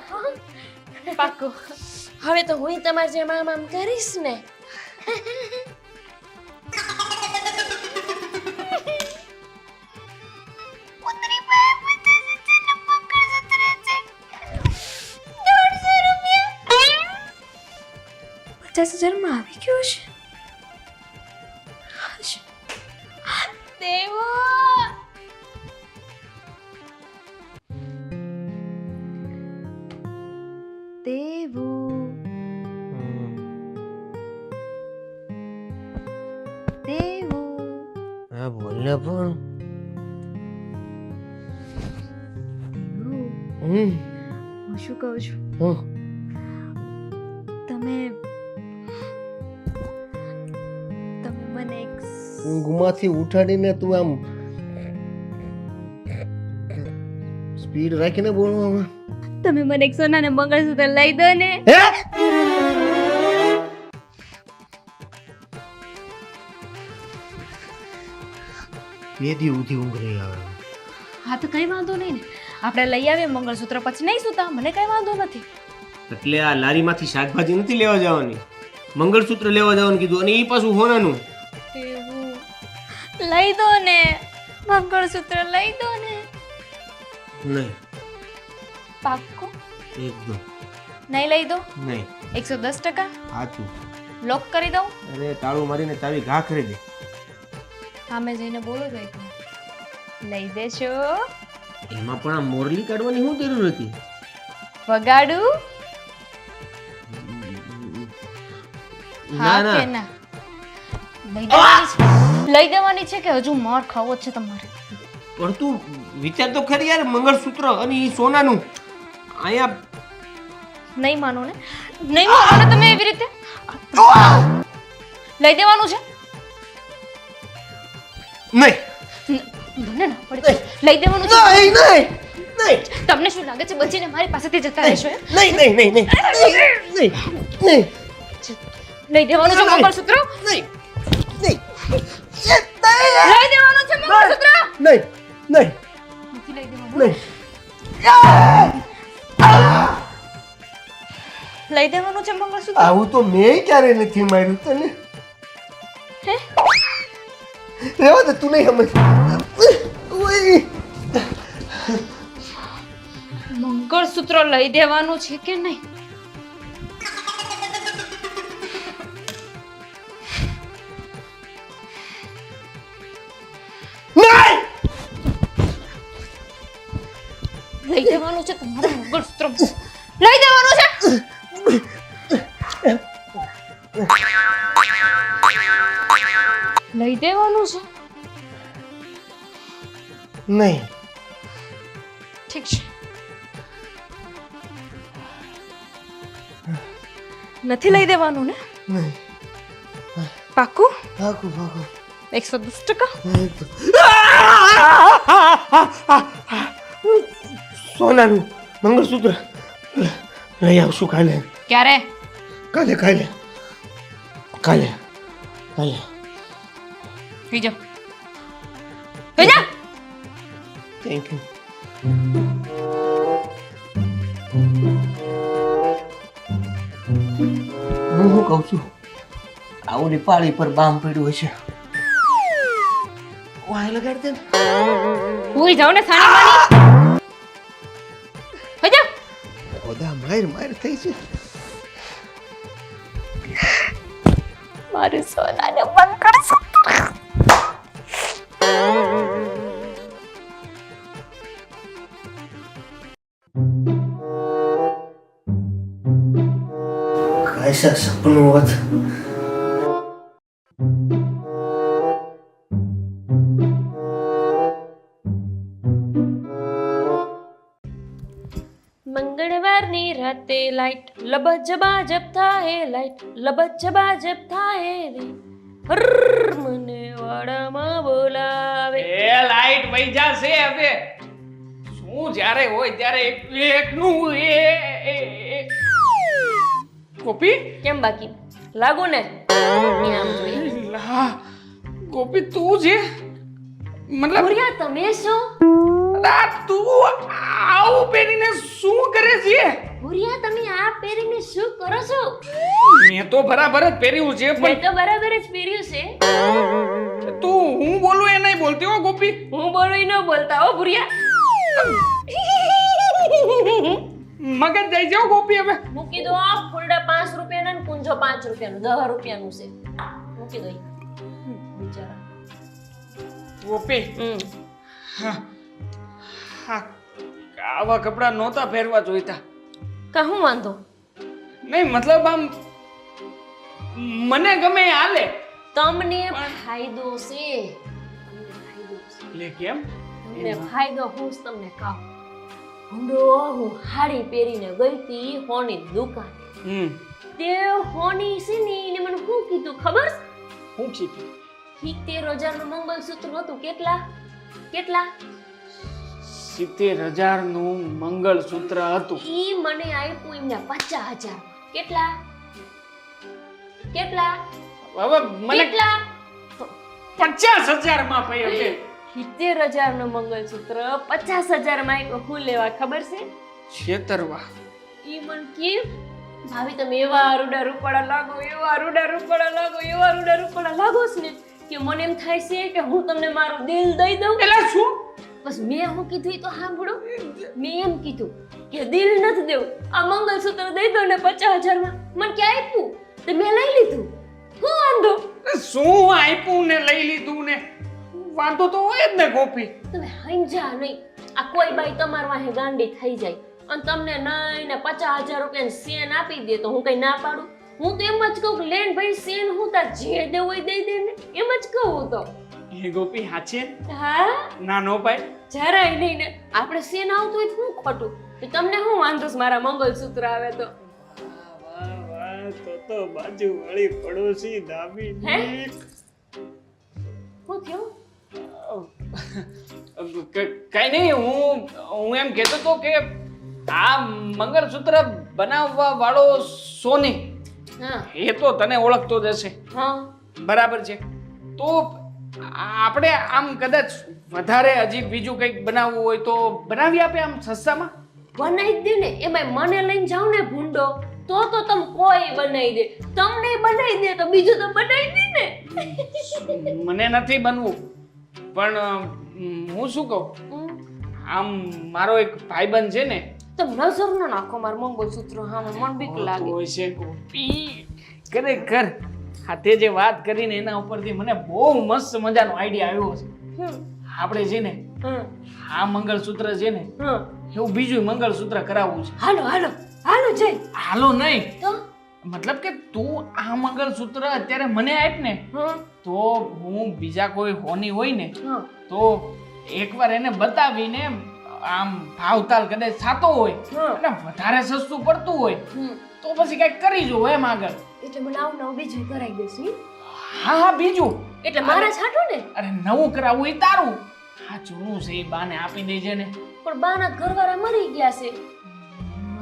પાક્કું. હવે તો હું તમારે જેમ આમ કરીશ ને. ₹50,000 આવી ગયો છે. દેવો, હા બોલ ને પણ. હું શું કહું છું, તમે મને એક ઊંઘમાંથી ઉઠાડીને તું આમ સ્પીડ રાખીને બોલવામાં. તમે મને એક સોનાને મંગળસૂત્ર લઈ દો ને. હે પેદી ઉઠી ઊંઘ રહી આવે. હા તો કઈ વાંધો નહીં ને, આપણે લઈ આવીએ મંગળસૂત્ર, પછી નહીં સુતા, મને કઈ વાંધો નથી. એટલે આ લારીમાંથી શાકભાજી નથી લેવા જવાની, મંગળસૂત્ર લેવા જવાનું કીધું, અને એ પાછું હોનાનું. લઈ દો ને મંગળસૂત્ર, લઈ દો ને. નહીં, પાક્કું? એકદમ નહીં લઈ દો? નહીં. 110%? સાચું. લોક કરી દઉં? અરે તાળું મારીને ચાવી ઘા કરી દે. સામે જઈને બોલો તો એક લઈ દેશો. એમાં પણ આ મોરલી કાઢવાની શું જરૂર હતી? વગાડું? હા ના કે ના, ના? લઈ દેવાની છે કે હજુ માર ખાવો છે તમારે? પણ તું વિચાર તો ખરી યાર, મંગળસૂત્ર અને એ સોનાનું. અહીંયા નહીં માનો ને, નહીં માનો ને તમે એવી રીતે. લઈ દેવાનું છે? નહીં મને ના પડે. લઈ દેવાનું છે? નહીં નહીં નહીં તમને શું લાગે છે બચીને મારી પાસેથી જતા રહેશો એમ? નહીં નહીં નહીં નહીં નહીં નહીં લઈ દેવાનું છે મંગળસૂત્ર? નહીં નહીં લઈ દેવાનું છે મંગળસૂત્ર? નહીં નહીં નથી લઈ દેવાનું. નહીં. લઈ દેવાનું છે મંગળસૂત્ર? આવું તો મેં ક્યારે નથી માર્યું તને. હે? રેવા દે, તું નહીં સમજ. ઓય, મંગળસૂત્ર લઈ દેવાનું છે કે નહીં? નહીં. લઈ દેવાનું છે તમારું મંગળસૂત્ર? લઈ દેવાનું છે? લઈ દેવાનું છે? નહીં. ઠીક છે. નથી લઈ દેવાનું ને? નહીં. પાક્કું? ભાગો ભાગો. 110%? સોનાનું મંગળસૂત્ર લઈ આવશું કાલે. ક્યારે? કાલે કાલે કાલે કાલે. થઈ જાઓ. થઈ જા. Thank you. હું શું કહું કહું છું આ ઓલી પાળી પર બામ પડ્યું હશે વાય લગાડ દે ને. ભૂઈ જાવ ને સાની માની હજા બધા માર માર થઈ છે. મારું સોનાને બંધ કરશો कैसा सपनों होत મંગળવારની રાતે લાઈટ લબજબાજબ થાય લાઈટ લબજબાજબ થાય રે હર મને વાડામાં બોલાવે એ લાઈટ વઈ જાશે હવે શું જ્યારે હોય ત્યારે એકનું ગોપી કેમ બાકી લાગુ ને આમ જોઈએ લા, ગોપી તું છે મતલબ ભૂરિયા તમે શું આ તું આવું પહેરીને શું કરે છે ભૂરિયા તમે આ પહેરીને શું કરો છો મેં તો બરાબર જ પહેર્યું છે મેં પણ તો બરાબર જ પહેર્યું છે તું હું બોલું એ નહીં બોલતી હો ગોપી હું બોલું ઈ ન બોલતા હો ભૂરિયા મગજ જાય છે હો ગોપી હવે મૂકી દો આ ફૂલડા 5 રૂપિયાના ને કુંજો 5 રૂપિયાનું 10 રૂપિયાનું છે મૂકી દો ઈ. બિચારા ગોપી હા આવા કપડા નહોતા પહેરવા જોઈતા કા હું વાંધો નહીં મતલબ આમ મને ગમે એ હાલે તમને ફાયદો છે તમને ફાયદો છે લે કેમ તમને ફાયદો હું જ તમને કહું હું હાડી પહેરીને ગઈ હતી હોની દુકાને તે હોની છે ને એને મને શું કીધું ખબર હું શીખી 70,000 નું મંગળસૂત્ર હતું કેટલા કેટલા 70,000 નું મંગળસૂત્ર હતું ઈ મને આપ્યું એમને 50,000 કેટલા કેટલા હવે મને કેટલા 50,000 માં પૈયો છે 70,000 નું મંગળસૂત્ર 50,000 માં આપ્યું હું લેવા ખબર છે છેતરવા ઈ મન કે ભાભી તમે એવા રૂડા રૂપાળા લાગો એવા રૂડા રૂપાળા લાગો એવા રૂડા રૂપાળા લાગો છો ને કે મને એમ થાય છે કે હું તમને મારું દિલ દઈ દઉં એટલે શું બસ મેં હું કીધું ઈ તો સાંભળો મેં એમ કીધું કે દિલ નથી દેવું આ મંગળસૂત્ર દઈ દો ને 50,000 માં મને ક્યાં આપ્યું તે મેં લઈ લીધું હું વાંધો શું આપ્યું ને લઈ લીધું ને વાંધો તો હોય જ ને ગોપી તમે સમજ્યા નહીં આ કોઈ બાઈ તમાર વાહે ગાંડી થઈ જાય અને તમને નહીં ને 50,000 રૂપિયાની સેન આપી દે તો હું કઈ ના પાડું હું તો એમ જ કહું કે લેન ભાઈ સેન હું તાર જે દેવું હોય દઈ દે ને એમ જ કહું તો એ ગોપી હાચે હા ના નો ભાઈ જરાય નહીં ને આપણે સેન આવતું હોય તો શું ખોટું તો તમને શું વાંધો છે મારા મંગળસૂત્ર આવે તો વાહ વાહ તો બાજુ વાળી પડોશી દાબી હે? શું થયું કઈ નહીં હું એમ કહેતો તો કે આ મંગળસૂત્ર બનાવવા વાળો સોની હા એ તો તને ઓળખતો જ હશે હા બરાબર છે તો આપણે આમ કદાચ વધારે હજી બીજું કંઈક બનાવવું હોય તો બનાવી આપે આમ સસ્તામાં બનાવી જ દે ને એમાં મને લઈને જાવ ને ભૂંડો તો તમે કોઈ બનાવી દે તમને બનાવી દે તો બીજું તો બનાવી દે ને મને નથી બનવું પણ હું શું કહું આમ મારો એક ભાઈબંધ છે ને તમે નજર ન નાખો માર મંગળસૂત્ર હા મન બીક લાગે હોય છે ગોપી ખરેખર હા તે જે વાત કરીને એના ઉપરથી મને બહુ મસ્ત મજાનો આઈડિયા આવ્યો છે આપણે છે ને આ મંગળસૂત્ર છે ને એવું બીજું મંગળસૂત્ર કરાવવું છે હાલો હાલો હાલો જય હાલો નહીં તો મતલબ કે તું આ મંગળસૂત્ર અત્યારે મને આપ ને તો હું બીજા કોઈ હોની હોય ને તો એકવાર એને બતાવીને આમ ભાવતાલ કદાચ થતો હોય અને વધારે સસ્તું પડતું હોય તો પછી કઈક કરી જો એમ આગળ એટલે મને આવું નવું બીજું કરાવી દેશું હા હા બીજું એટલે મારા છાટું ને અરે નવું કરાવવું એ તારું હા જૂનું છે એ બાને આપી દેજે ને પણ બાના ઘરવાળા મરી ગયા છે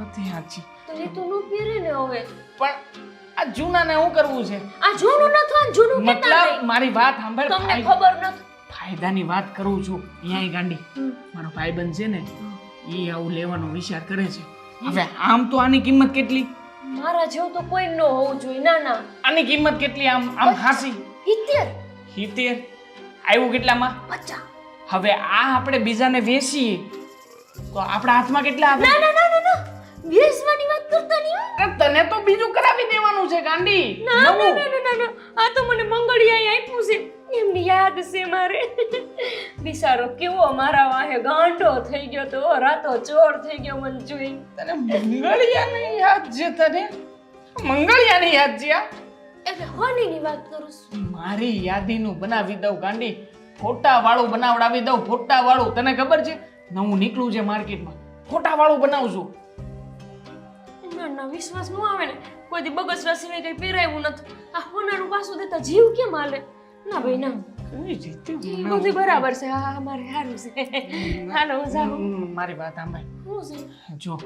નથી સાચી તો એ તો નું પહેરે ને હવે પણ આ જૂનાને શું કરવું છે આ જૂનું ન થાય જૂનું કેતા મતલબ મારી વાત સાંભળ તમને ખબર નથી ફાયદાની વાત કરું છું અહીંયા ગાંડી મારો ભાઈબંધ છે ને એ આવું લેવાનો વિચાર કરે છે હવે આમ તો આની કિંમત કેટલી મારા જેવું તો કોઈ ન હોવું જોઈએ. ના ના, આની કિંમત કેટલી? આમ આમ હાસી 70 70 આવ્યું કેટલામાં? 50. હવે આ આપણે બીજાને વેચીએ તો આપણા હાથમાં કેટલા આવે? ના ના ના ના ના, વેચવાની વાત કરતા નહીં હો. અરે તને તો બીજું કરાવી દેવાનું છે ગાંડી. ના ના નવું. ના ના ના ના, આ તો મને મંગળિયાએ આપ્યું છે. એમની યાદ છે મારે. બિચારો કેવો મારા વાહે ગાંડો થઈ ગયો તો, રાતો ચોર થઈ ગયો મને જોઈ. તને મંગળિયાની યાદ છે? તને મંગળિયાની યાદ છે? આ? એટલે હોનીની વાત કરું છું. મારી યાદીનું બનાવી દઉં ગાંડી, ફોટા વાળું બનાવડાવી દઉં, ફોટા વાળું. તને ખબર છે નવું નીકળું છે માર્કેટમાં, ફોટા વાળું બનાવશું. ના ના, વિશ્વાસ ન આવે ને. કોઈ દી બગસરા સિવાય કઈ પહેરાયું નથી. આ હોનાનું પાછું દેતા જીવ કેમ હાલે? ના ભાઈ ના, કઈ રીતે બધું બરાબર છે. હા, મારે સારું છે. હાલો હું જાઉં. મારી વાત સાંભળ. શું છે? જો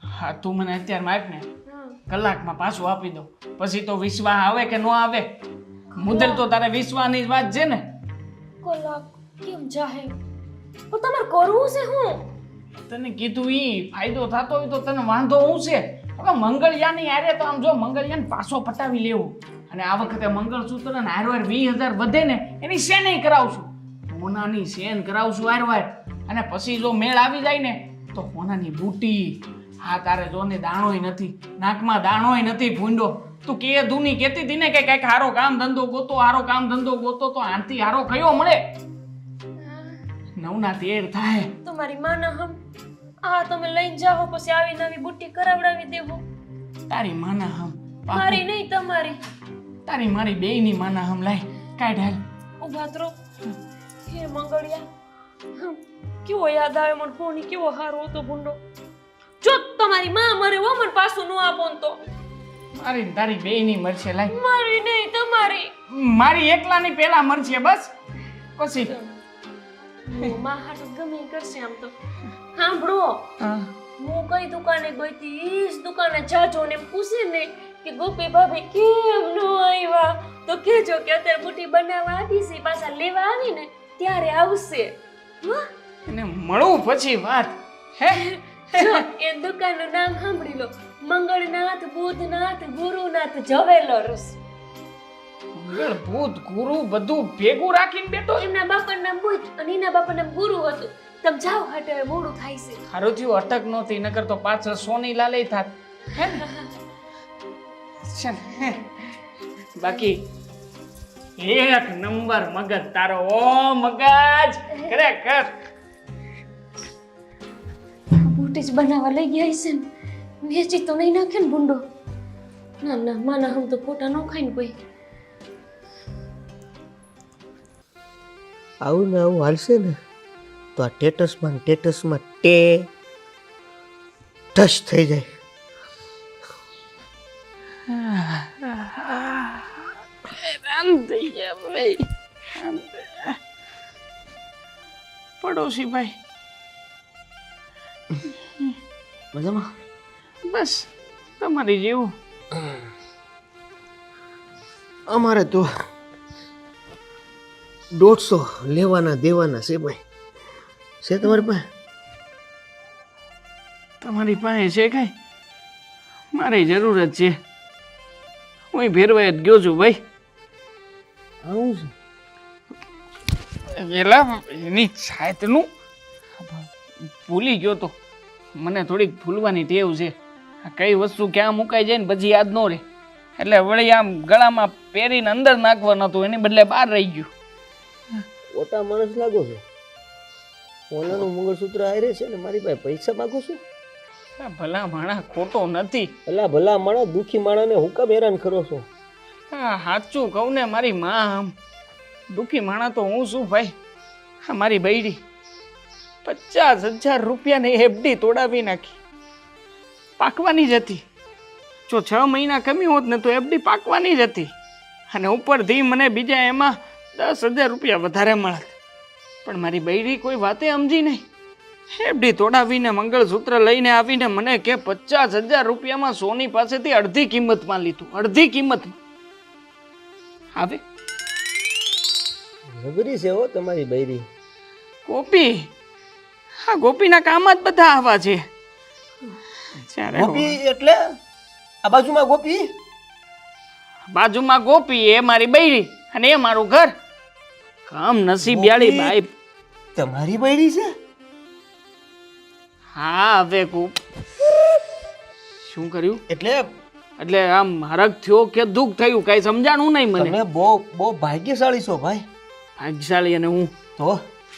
હા, તું મને અત્યારમાં આપ ને, હા. કલાકમાં પાછું આપી દઉં. પછી તો વિશ્વાસ આવે કે ન આવે, મુદ્દલ તો તારે વિશ્વાસની જ વાત છે ને. કલાક કેમ જાહે? પણ તમારે કરવું છે હું? તને કીધું ઈ ફાયદો થતો હોય તો તને વાંધો હું છે? હવે મંગળયાની હારે તો આમ જો મંગળયાને પાછો પટાવી લેવું, અને આ વખતે મંગળસૂત્ર ને હારવાર 20,000 વધે ને એની સેન કરાવશું, હોનાની સેન કરાવશું હારવાર. અને પછી જો મેળ આવી જાય ને તો હોનાની બુટી. હા તારે જો ને દાણોય નથી, નાકમાં દાણોય નથી ભૂંડો. તું કે ધૂની કહેતી હતી ને કે કઈક હારો કામ ધંધો ગોતો, હારો કામ ધંધો ગોતો, તો આનથી હારો કયો મળે? નવના 13 થાય. તમારી માના હમ આ તમે લઈને જાઓ, પછી આવી નવી બુટ્ટી કરાવડાવી દેવો. તારી માના હમ મારી નહીં તમારી. તારી મારી બેયની માના હમ લાય કાઢ હાલ. ઉભા તો હે મંગળિયા, કેવો યાદ આવે મને ફોની, કેવો હારો હતો ભૂંડો. જો તમારી માં મરે હો, મને પાછું ન આપો ને તો. મારી ને તારી બેયની મરશે લાય. મારી નહીં તમારી. મારી એકલાની પેલા મરશે બસ, પછી માં હાટું ગમે ઈ કરશે આમ તો. સાંભળો, હું કઈ દુકાને ગઈ હતી, ઈ જ દુકાને જાજો ને એમ પૂછે ને કે ગોપી ભાભી કેમ નો આવ્યા, તો કેજો કે અત્યારે બુટી બનાવવા આવી છે, પાછા લેવા આવી ને ત્યારે આવશે. હા? એને મળું પછી વાત. હે જો એ દુકાનનું નામ સાંભળી લો, મંગળનાથ, બુધનાથ, ગુરુનાથ જ્વેલર્સ. મંગળ ભૂત ગુરુ બધું ભેગું રાખીને બેઠો. એમના બાપાનું નામ બુધ અને એના બાપાનું નામ ગુરુ હતું. તમે જાઓ હાટે, હવે મોડું થાય છે. હારું થયું અટક નહોતી, નકર તો પાછળ સોની લાલે થાત. હે ને? છે ને? હે. બાકી એક નંબર મગજ તારો. ઓ મગજ ખરેખર. બુટી જ બનાવવા લઈ ગયા છે ને, વેચી તો નહીં નાખે ને ભૂંડો. ના ના, માના હમ તો ખોટા ન ખાય ને કોઈ. આવું ને આવું હાલશે ને તો આ ટેટસમાં ટે ટચ થઈ જાય. પડોશી ભાઈ મજામાં? બસ તમારી જેવું. અમારે તો 150 લેવાના દેવાના છે ભાઈ. છે તમારી પાસે? તમારી પાસે છે કાંઈ? મારી જરૂર જ છે. હું ભેરવાઈ જ ગયો છું ભાઈ. આવું છે? પેલા એની છાતનું ભૂલી ગયો તો. મને થોડીક ભૂલવાની ટેવ છે. આ કઈ વસ્તુ ક્યાં મુકાઈ જાય ને પછી યાદ ન રહે, એટલે વળી આમ ગળામાં પહેરીને અંદર નાખવાનું હતું, એની બદલે બહાર રહી ગયું. મોટા માણસ લાગો છો. ઓલાનું મંગળસૂત્ર આયરે છે ને મારી પાસે પૈસા માંગો છું. આ ભલા માણસ ખોટો નથી. અલા ભલા માણસ દુખી માણસને હું કામ હેરાન કરો છો? હા સાચું કહું ને, મારી માં આમ દુઃખી માણા તો હું શું ભાઈ. હા મારી બૈરી 50,000 રૂપિયાની એફડી તોડાવી નાખી. પાકવાની જ હતી. જો 6 મહિના કમી હોત ને તો એફડી પાકવાની જ હતી, અને ઉપરથી મને બીજા એમાં 10,000 રૂપિયા વધારે મળત. પણ મારી બૈરી કોઈ વાતે સમજી નહીં. એફડી તોડાવીને મંગળસૂત્ર લઈને આવીને મને કે 50,000 રૂપિયામાં સોની પાસેથી અડધી કિંમતમાં લીધું, અડધી કિંમતમાં. આવે નગરી છે હો તમારી બૈરી. ગોપી, હા ગોપીના કામ જ બધા આવા છે. જ્યારે ગોપી એટલે આ બાજુમાં ગોપી બાજુમાં ગોપી એ મારી બૈરી અને એ મારું ઘર. કામ નસીબિયાળી ભાઈ. તમારી બૈરી છે? હા હવે શું કર્યું? એટલે એટલે આમ હરખ થયો કે દુઃખ થયું કઈ સમજાણું નહીં મને. તમે બહુ બહુ ભાગ્યશાળી છો ભાઈ. ભાગ્યશાળી અને હું તો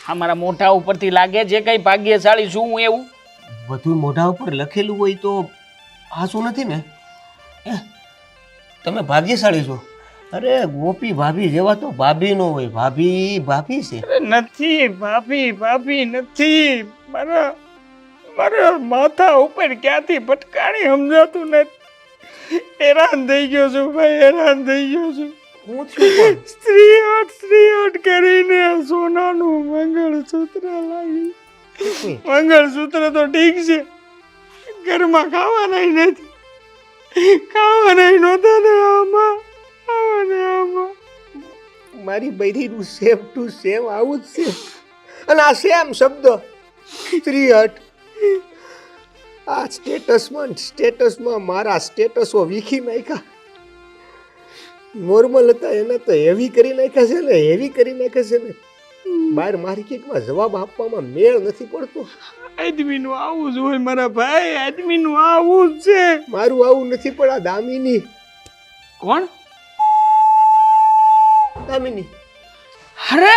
આ મારા મોઢા ઉપરથી લાગે છે કઈ ભાગ્યશાળી છું હું એવું? બધું મોઢા ઉપર લખેલું હોય તો હાચું નથી ને? તમે ભાગ્યશાળી છો. અરે ગોપી ભાભી જેવા તો ભાભી નો હોય. ભાભી ભાભી છે. નથી ભાભી ભાભી નથી. મારા માથા ઉપર ક્યાંથી ભટકાણી સમજાતું નથી. હેરાન થઈ ગયો છું ભાઈ, હેરાન થઈ ગયો છું. હું થયું સ્ત્રીઓટ કરીને સોનાનું મંગળસૂત્ર લાવી. મંગળસૂત્ર તો ઠીક છે, ઘરમાં ખાવાના નથી. ખાવાના નહોતા ને આમાં મારી બૈરીનું સેમ ટુ સેમ આવું જ છે. અને આ સેમ શબ્દ સ્ત્રીહટ આ સ્ટેટસમાં મારા સ્ટેટસો વીખી નાખ્યા. નોર્મલ હતા એને તો હેવી કરી નાખ્યા છે ને, હેવી કરી નાખ્યા છે ને. બહાર માર્કેટમાં જવાબ આપવામાં મેળ નથી પડતો. આદમીનું આવું જ હોય મારા ભાઈ, આદમીનું આવું જ છે. મારું આવું નથી પણ આ દામિની. કોણ? દામિની. અરે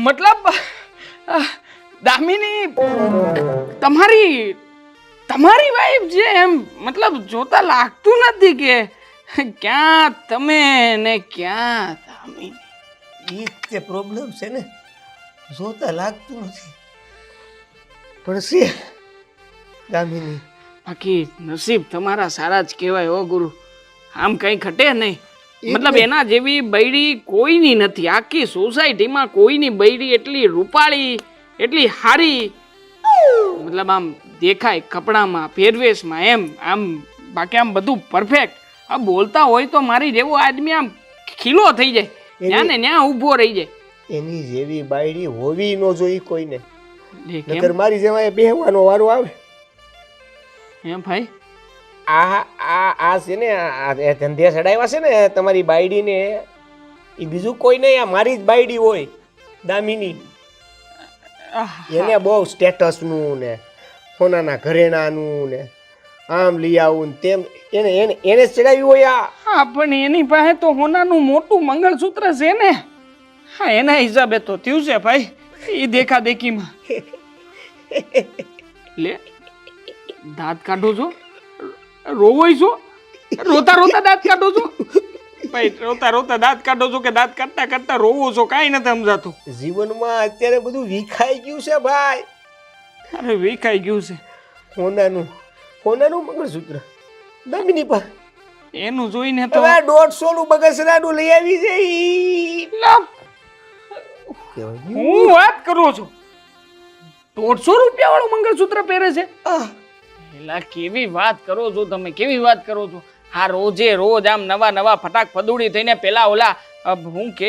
મતલબ દામિની તમારી વાઈફ છે એમ? મતલબ જોતા લાગતું નથી કે ક્યાં તમે ને ક્યાં દામિની. ઈ તે પ્રોબ્લેમ છે ને, જોતા લાગતું નથી પણ છે દામિની. બાકી નસીબ તમારા સારા જ કહેવાય હો ગુરુ. આમ કઈ ઘટે નહીં. મતલબ એના જેવી બૈડી કોઈની નથી. આખી સોસાયટીમાં કોઈની બૈડી એટલી રૂપાળી, એટલી હારી, મતલબ આમ દેખાય કપડામાં, પહેરવેશમાં, એમ આમ બાકી આમ બધું પરફેક્ટ. આ બોલતા હોય તો મારી જેવો આદમી આમ ખીલો થઈ જાય, ત્યાં ને ત્યાં ઊભો રહી જાય. એની જેવી બાયડી હોવી ન જોઈ કોઈને. લે કેમ? નકર મારી જેવા બેહવાનો વારો આવે. એમ ભાઈ? આ છે ને આ ધંધે ચડાવ્યા છે ને તમારી બાયડીને, એ બીજું કોઈ નહીં, આ મારી જ બાયડી હોય દામિની. એને બહુ સ્ટેટસનું ને સોનાના ઘરેણાનું ને આમ લઈ આવું ને તેમ એને એને એને જ ચડાવ્યું હોય. હા પણ એની પાસે તો હોનાનું મોટું મંગળસૂત્ર છે ને. હા એના હિસાબે તો થયું છે ભાઈ એ દેખા દેખીમાં. લે દાંત કાઢો છો? રોવોય છો? રોતા રોતા દાંત કાઢો છો? ભાઈ રોતા રોતા દાંત કાઢો છો કે દાંત કાઢતા કાઢતા રોવો છો? કાંઈ નથી સમજાતું. જીવનમાં અત્યારે બધું વિખાઈ ગયું છે ભાઈ. અરે વિખાઈ ગયું છે. સોનાનું મંગળસૂત્ર દામિની પર એનું જોઈને તો હવે 150 નું બગસરાનું લઈ આવી જાય. હું વાત કરું છું 150 રૂપિયા વાળું મંગળસૂત્ર પહેરે છે? એલા કેવી વાત કરો છો તમે, કેવી વાત કરો છો? આ રોજે રોજ આમ નવા નવા ફટાક ફદુડી થઈને પેલા ઓલા હું કે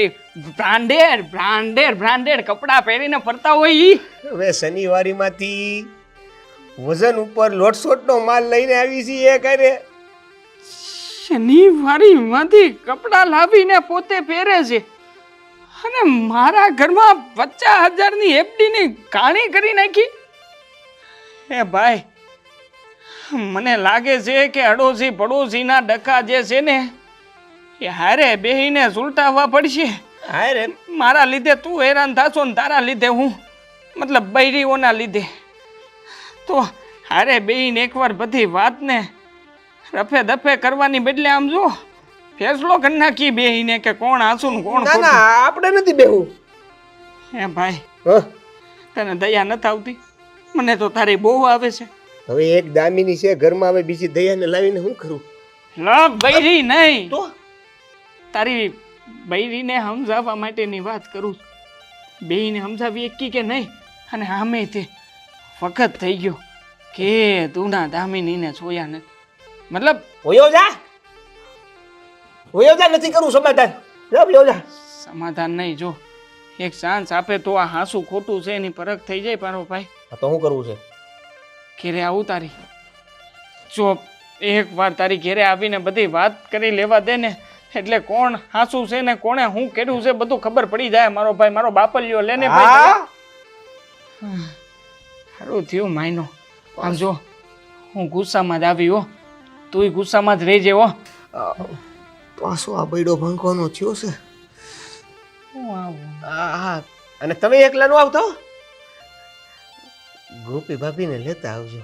બ્રાન્ડેડ કપડા પહેરીને ફરતા હોય ઈ. હવે શનિવારીમાંથી વજન ઉપર લોટસોટનો માલ લઈને આવી છે એ કરે. શનિવારીમાંથી કપડા લાવીને પોતે પહેરે છે અને મારા ઘરમાં 50,000 ની એફડી ની કાણી કરી નાખી. હે ભાઈ મને લાગે છે કે અડોશી પડોશીના ડખા જે છે ને એ હારે બેહીને સુલટાવવા પડશે. હારે મારા લીધે તું હેરાન થાશો ને તારા લીધે હું, મતલબ બૈરીઓના લીધે. તો હારે બેહીને એકવાર બધી વાતને રફે દફે કરવાની બદલે આમ જો ફેસલો કરી નાખી બેહીને કે કોણ હાસું ને કોણ ના ના આપણે નથી બેહવું. હે ભાઈ હ તને દયા નથી આવતી? મને તો તારી બહુ આવે છે. હવે એક દામિની છે ઘરમાં, હવે બીજી દયાને લાવીને શું કરું? લા બૈરી નહીં તો તારી બૈરીને સમજાવવા માટેની વાત કરું છું. બેયને સમજાવી એકી કે નહીં. અને આમે તે વખત થઈ ગયો કે તું ના દામિનીને જોયા નથી. મતલબ હોયો જા નથી કરું સમાધાન. સમાધાન નહીં, જો એક ચાન્સ આપે તો આ હાસું ખોટું છે એની પરખ થઈ જાય. પારો ભાઈ તો શું કરવું છે? ઘેરે આવું તારી? જો એકવાર તારી ઘેરે આવીને બધી વાત કરી લેવા દે ને એટલે કોણ હાસું છે ને કોણે હું કર્યું છે બધું ખબર પડી જાય મારો ભાઈ મારો બાપલિયો લે ને ભાઈ સારું થયું માયનો આમ જો હું ગુસ્સામાં જ આવી હો તુંય ગુસ્સામાં જ રહેજે હો પાછો આ બૈડો ભાંગવાનો થયો છે હું આવું હા અને તમે એકલા નો આવતો ગોપી ભાભીને લેતા આવજો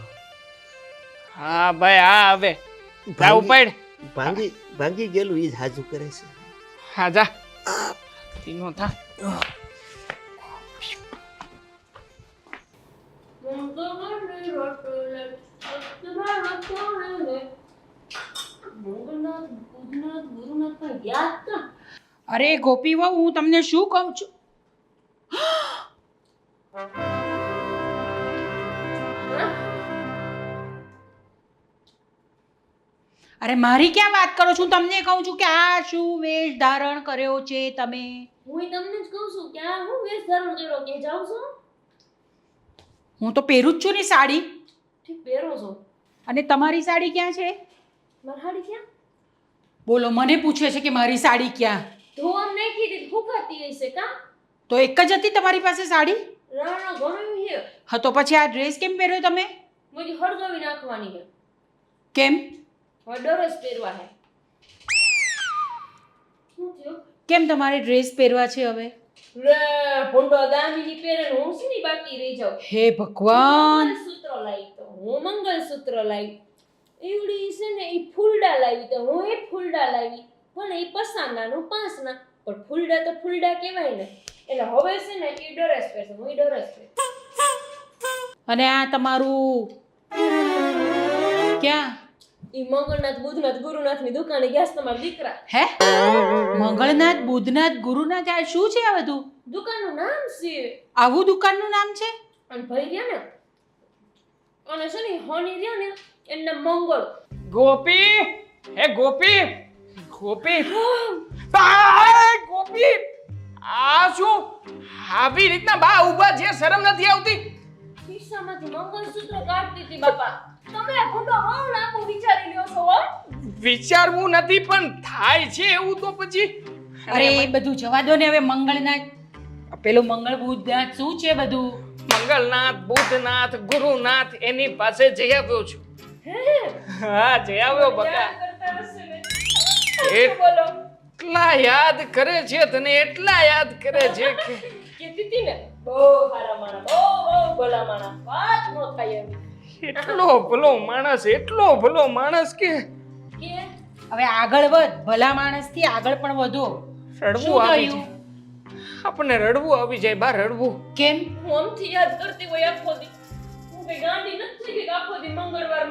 હા ભાઈ હા હવે જા ઉપાડ ભાંગી ગયેલું ઈ જ હાજુ કરે છે હા જા તીનો થા અરે ગોપી વહુ હું તમને શું કહું છું અરે મારી ક્યાં વાત કરો છું તમને કહું છું કે આ શું વેશ ધારણ કર્યો છે તમે હું તમને જ કહું છું કે આ હું વેશ ધારણ કર્યો કે જાઉં છો હું તો પહેરું જ છું ને સાડી ઠીક પહેરો છો અને તમારી સાડી ક્યાં છે મારી હાડી ક્યાં બોલો મને પૂછે છે કે મારી સાડી ક્યાં ધોવા નાખી દીધી ફૂકાતી હશે કા તો એક જ હતી તમારી પાસે સાડી રાણા ઘણું છે હા તો પછી આ ડ્રેસ કેમ પહેર્યો તમે મુજી હળગાવી નાખવાની છે કેમ હવે ડરસ પહેરવા હે શું થયું કેમ તમારે ડ્રેસ પહેરવા છે હવે રે ભૂંડો દામીની પહેરે ને હું શીની બાકી રહી જાઉં હે ભગવાન મંગલસૂત્ર લાવી તો હું મંગલસૂત્ર લાવી ઈવડી છે ને ઈ ફૂલડા લાવી તો હું એ ફૂલડા લાવી પણ ઈ પસાનાનું પાંસના પણ ફૂલડા તો ફૂલડા કહેવાય ને એટલે હવે છે ને ઈ ડરેસ પહેરશે હું ઈ ડરેસ પહેર અને આ તમારું ક્યાં ઈ મંગળનાથ બુધનાથ ગુરુનાથની દુકાને ગયા છે તમારા દીકરા હે મંગળનાથ બુધનાથ ગુરુનાથ આ શું છે આ બધું દુકાનનું નામ છે આવું દુકાનનું નામ છે અને ભાઈ રહ્યા ને અને છે ને હોની રહ્યા ને એના મંગળ ગોપી હે ગોપી ગોપી બા ગોપી આ શું આવી રીતના બા ઊભા છે શરમ નથી આવતી ખિસ્સામાંથી મંગળસૂત્ર કાઢતી હતી બાપા તમે ખોટો બહુ લાંબુ વિચારી લ્યો છો હો વિચારવું નથી પણ થાય છે એવું તો પછી અરે એ બધું જવા દો ને હવે મંગળનાથ પેલું મંગળ બુધનાથ શું છે બધું મંગળનાથ બુધનાથ ગુરુનાથ એની પાસે જઈ આવ્યો છું હે હા જઈ આવ્યો બકા યાદ કરતા હશે ને એ- બોલો એટલા યાદ કરે છે તને એટલા યાદ કરે છે કે કીધી હતી ને બહુ સારા માણા બહુ ભલા માણા વાત નો થાય એમ એટલો ભલો માણસ કે કે હવે આગળ વધ ભલા માણસથી આગળ પણ વધો રડવું શું આવી થયું? જાય આપણને રડવું આવી જાય બા રડવું કેમ હું આમથી યાદ કરતી હોય આખો દી હું કઈ ગાંડી નથી કે આખો દી મંગળવાર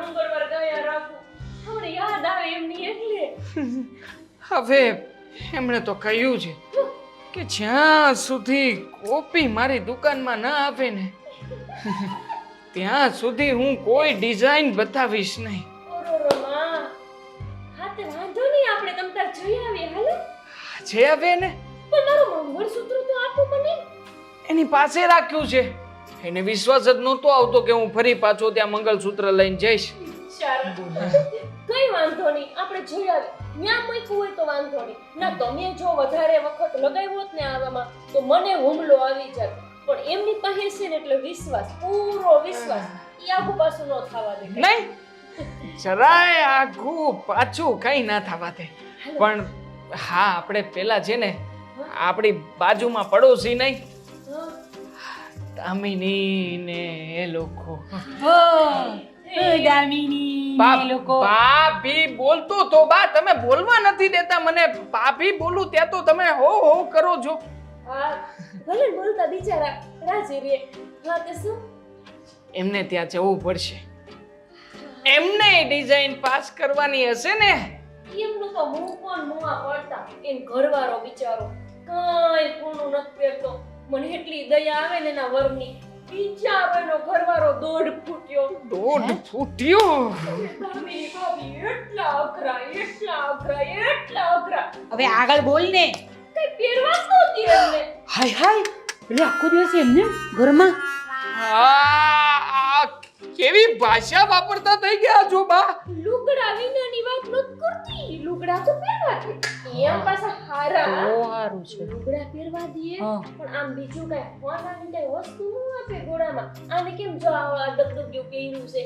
ગયા રાખું હમણાં યાદ આવે એમની એટલે હવે એમણે તો કહ્યું છે કે જ્યાં સુધી કોપી મારી દુકાનમાં ના આવે ને ત્યાં સુધી હું કોઈ ડિઝાઇન બતાવીશ નહીં ઓરોરો માં હા તે વાંધો નહીં આપણે તમ તાર જોઈ આવીએ હાલો જે આવે ને પણ મારું મંગળસૂત્ર તો આપો મને એની પાસે રાખ્યું છે એને વિશ્વાસ જ નહોતો આવતો કે હું ફરી પાછો ત્યાં મંગળસૂત્ર લઈને જઈશ સારું કઈ વાંધો નહીં આપણે જોઈ આવીએ ન્યા મૂક્યું હોય તો વાંધો નહીં ના તમે જો વધારે વખત લગાવ્યો હોત ને આવામાં તો મને હુમલો આવી જાત પણ એમની પાસે છે ને એટલે વિશ્વાસ પૂરો વિશ્વાસ ઈ આગુ પાછું ન થવા દે નહીં જરાય આઘું પાછું કઈ ના થવા દે પણ હા આપણે પેલા છે ને આપણી બાજુમાં પડોશી નહીં હા. દામિની ને એ લોકો દામિની બા- એ લોકો ભાભી બોલતો તો બા તમે બોલવા નથી દેતા મને ભાભી બોલું ત્યાં તો તમે હો કરો છો હા ભલે ને બોલતા બિચારા રાજી રે હા તે શું એમને ત્યાં જવું પડશે એમને ડિઝાઇન પાસ કરવાની હશે ને એમનું તો મું કોણ મુઆ પડતા એન ઘરવાળો બિચારો કાંઈ કોનું નથી પહેરતો મને એટલી દયા આવે ને એના વરની બિચારો એનો ઘરવાળો દોઢ ફૂટ્યો દોઢ ફૂટ્યો દામિની ભાભી એટલા અઘરા હવે આગળ બોલ ને કઈ પહેરવા જ નહોતી એમને હાય હાય એટલે આખો દિવસ એમને ઘરમાં આ કેવી ભાષા વાપરતા થઈ ગયા છો બા લુગડા આવી નાની વાત નત કરતી. લુગડા તો પહેરવા દે. એમ પાછા હારા. સારું છે લુગડા પહેરવા દે હા. પણ આમ બીજું કઈ હોનાની કઈ વસ્તુ ન આપે ગોળામાં. આને કેમ જો આ ડગડગ્યું પહેર્યું છે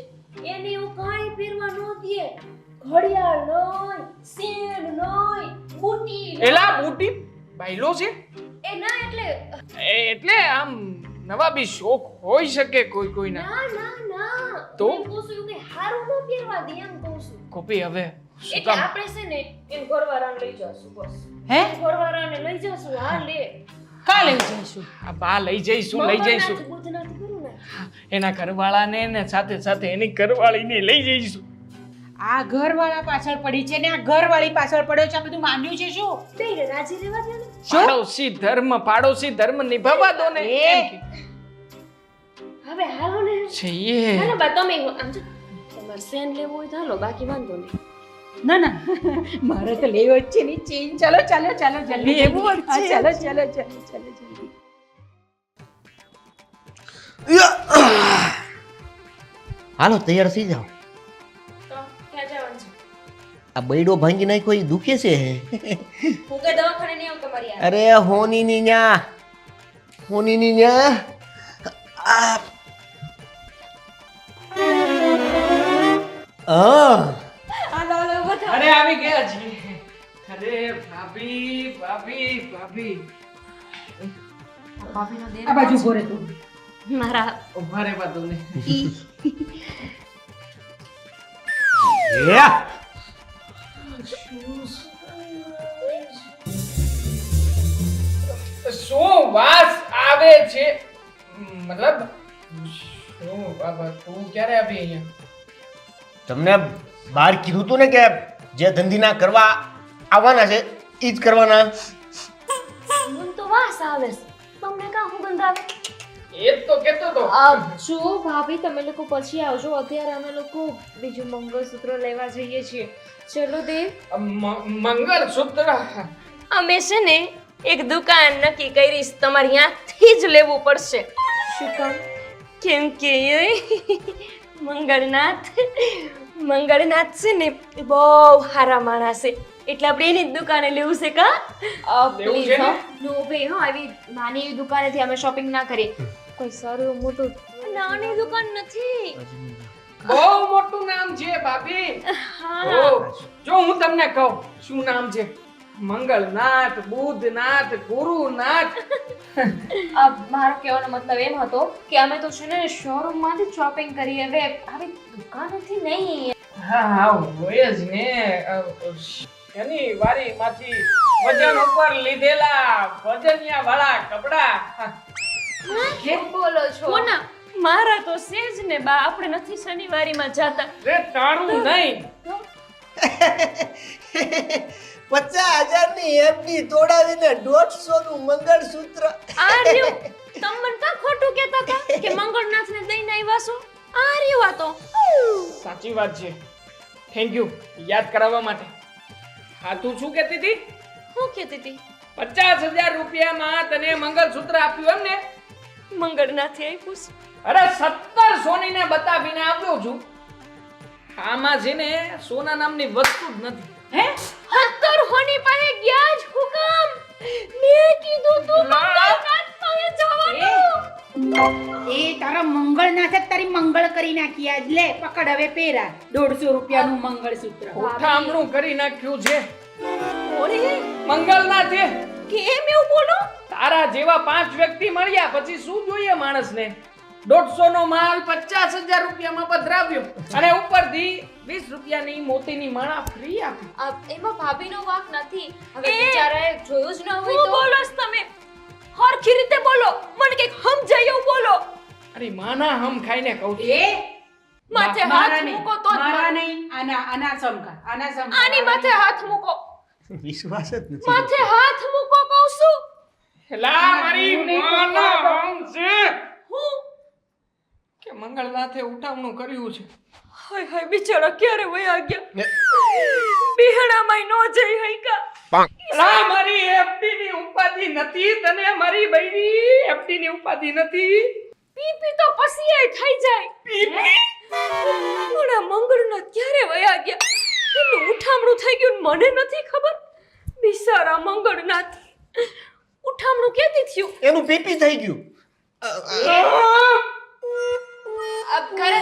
એને એવું કાંઈ પહેરવા ન દે. ઘડિયાળ નોય, સેન નોય, બુટી નોય. એલા બુટી બાયલો છે એ ના એટલે એટલે આમ નવા બી શોખ હોઈ શકે કોઈ કોઈના. ના ના ના તો? એમ કહું છું કે હારું ન પહેરવા દે એમ કહું છું. કોપી હવે શું એટલે કામ આપણે છે ને એમ ઘરવાળાને લઈ જાશું બસ. હે ઘરવાળાને લઈ જાશું. હા લે. કાલે જઈશું આ બા લઈ જઈશું લઈ જઈશું મંગળનાથ બુધનાથ કરું ને. એના ઘરવાળાને ને સાથે સાથે એની ઘરવાળીને લઈ જઈશું. આ ઘરવાળા પાછળ પડી છે ને આ ઘરવાળી પાછળ પડ્યો છે આ બધું માંડ્યું છે શું બેયને રાજી રહેવા દે ને. પાડોશી ધર્મ નિભાવવા દો ને એમ કે. હવે હાલો ને. છીએ હાલો બા તમે આમ જો તમારે સેન લેવું હોય તો હાલો બાકી વાંધો નહીં. ના ના મારે તો લેવો જ છે ને ચેન ચાલો ચાલો ચાલો જલ્દી લેવો જ હા, છે. ચાલો ચાલો ચાલો ચાલો જલ્દી હાલો તૈયાર થઈ જાઓ. તો ક્યાં જવાનું છે? આ બૈડો ભાંગી નાખ્યો એ દુખે છે. હું કઈ દવાખાને નહીં આવું તમારી યાર. અરે હોનીની ન્યા હોનીની ન્યા આ હાલો હાલો બધા. અરે આવી ગયા જી. અરે ભાભી ભાભી ભાભી આ બાજુ ઉભો રહે તું મારા ઉભા રહેવા દો ને. શું વાસ આવે છે મતલબ શું બાબા તું ક્યારે આવી અહીંયા? તમને બહાર કીધું તું ને કે જે ધંધીના કરવા આવવાના છે એ જ કરવાના. મને તો વાસ આવે છે. તમને કાં હું ગંધ આવે? એ જ તો કહેતો તો. જો ભાભી તમે લોકો પછી આવજો. અત્યારે અમે લોકો બીજું મંગળસૂત્ર લેવા જઈએ છીએ. ચલો દેવ. મંગળસૂત્ર અમે છે ને એક દુકાન નક્કી કરી છે. તમારે ત્યાંથી જ લેવું પડશે. શું કામ? કેમ કે મંગળનાથ છે ને એ બહુ સારા માણસ છે એટલે આપણે એની જ દુકાને લેવું છે કા? લેવું છે ને? નો ભાઈ હા આવી નાની એવી દુકાનેથી અમે શોપિંગ ના કરીએ. કોઈ સારું મોટું નાની દુકાન નથી. બહુ મોટું નામ છે ભાભી. જો હું તમને કહું શું નામ છે? મંગળનાથ, બુધનાથ, ગુરુનાથ. મારો કહેવાનો મતલબ એમ હતો કે અમે તો છે ને શોરૂમ માંથી શોપિંગ કરીએ હવે આવી દુકાનેથી નહીં. હા હા હોય જ ને. એની વારીમાંથી વજન ઉપર લીધેલા વજનિયા વાળા કપડા. કેમ બોલો છો? કોના? મારા તો છે જ ને બા. આપણે નથી શનિવારીમાં જાતા. રે તારું નહીં. 50,000 ની એફડી તોડાવીને 150 નું મંગળસૂત્ર. આ રહ્યું. તમ મને કાં ખોટું કહેતા હતા કે મંગળનાથને દઈને આવ્યા છો? આ રહ્યું આ તો. સાચી વાત છે. થેન્ક યુ યાદ કરાવવા માટે. હા તું શું કહેતી હતી? હું કહેતી હતી? 50,000 રૂપિયામાં તને મંગળસૂત્ર આપ્યું એમ ને? મંગળનાથે આપ્યું છે. અરે 17 સોનીને બતાવીને આવ્યો છું. આમાં છે ને સોના નામની વસ્તુ જ નથી. હે 17 હોની પાસે ગયા જ હુકમ. મેં કીધું તું મંગળનાથ પાસે જવાનું. એ તારા મંગળનાથે જ તારી મંગળ કરી નાખી આજ લે પકડ હવે પેરા 150 રૂપિયાનું મંગળસૂત્ર ઉઠામણું કરી નાખ્યું છે ઓરે મંગળનાથે. કેમ એવું બોલો? તારા જેવા 5 વ્યક્તિ મળ્યા પછી શું જોઈએ માણસને? 150 નો માલ 50,000 રૂપિયામાં પધરાવ્યો અને ઉપરથી 20 રૂપિયાની મોતીની માળા ફ્રી આપી. એમાં ભાભીનો વાંક નથી. હવે એ, બિચારાએ જોયું જ ન હોય હું તો બોલો છો તમે? હરખી રીતે બોલો. મને કંઈક સમજાય એવું બોલો. અરે માના હમ ખાઈને કહું છું. એ માથે હાથ મારા નહીં, મૂકો તો જ મારા મને. નહીં આના સમકા આના સમકા આની માથે હાથ મૂકો. વિશ્વાસ જ નથી. માથે હાથ મૂકો કહું છું. હેલા મારી માના હમ છે હું કે મંગળનાથે ઉઠામણું કર્યું છે. હાય હાય બિચારા ક્યારે વયા ગયા? બિહણામાંય નો જઈ હઈકા. લા મારી એફડી ની ઉપાધિ નથી તને? મારી બૈરી એફડી ની ઉપાધિ નથી? પીપી તો પછી એ થઈ જાય. પીપી મોડા મંગળનાથ ક્યારે વયા ગયા? મને નથી ખબર બિચારા મંગળનાથ ઉઠામણું કેતી થયું એનું પીપી થઈ ગયું. અબ ઘરે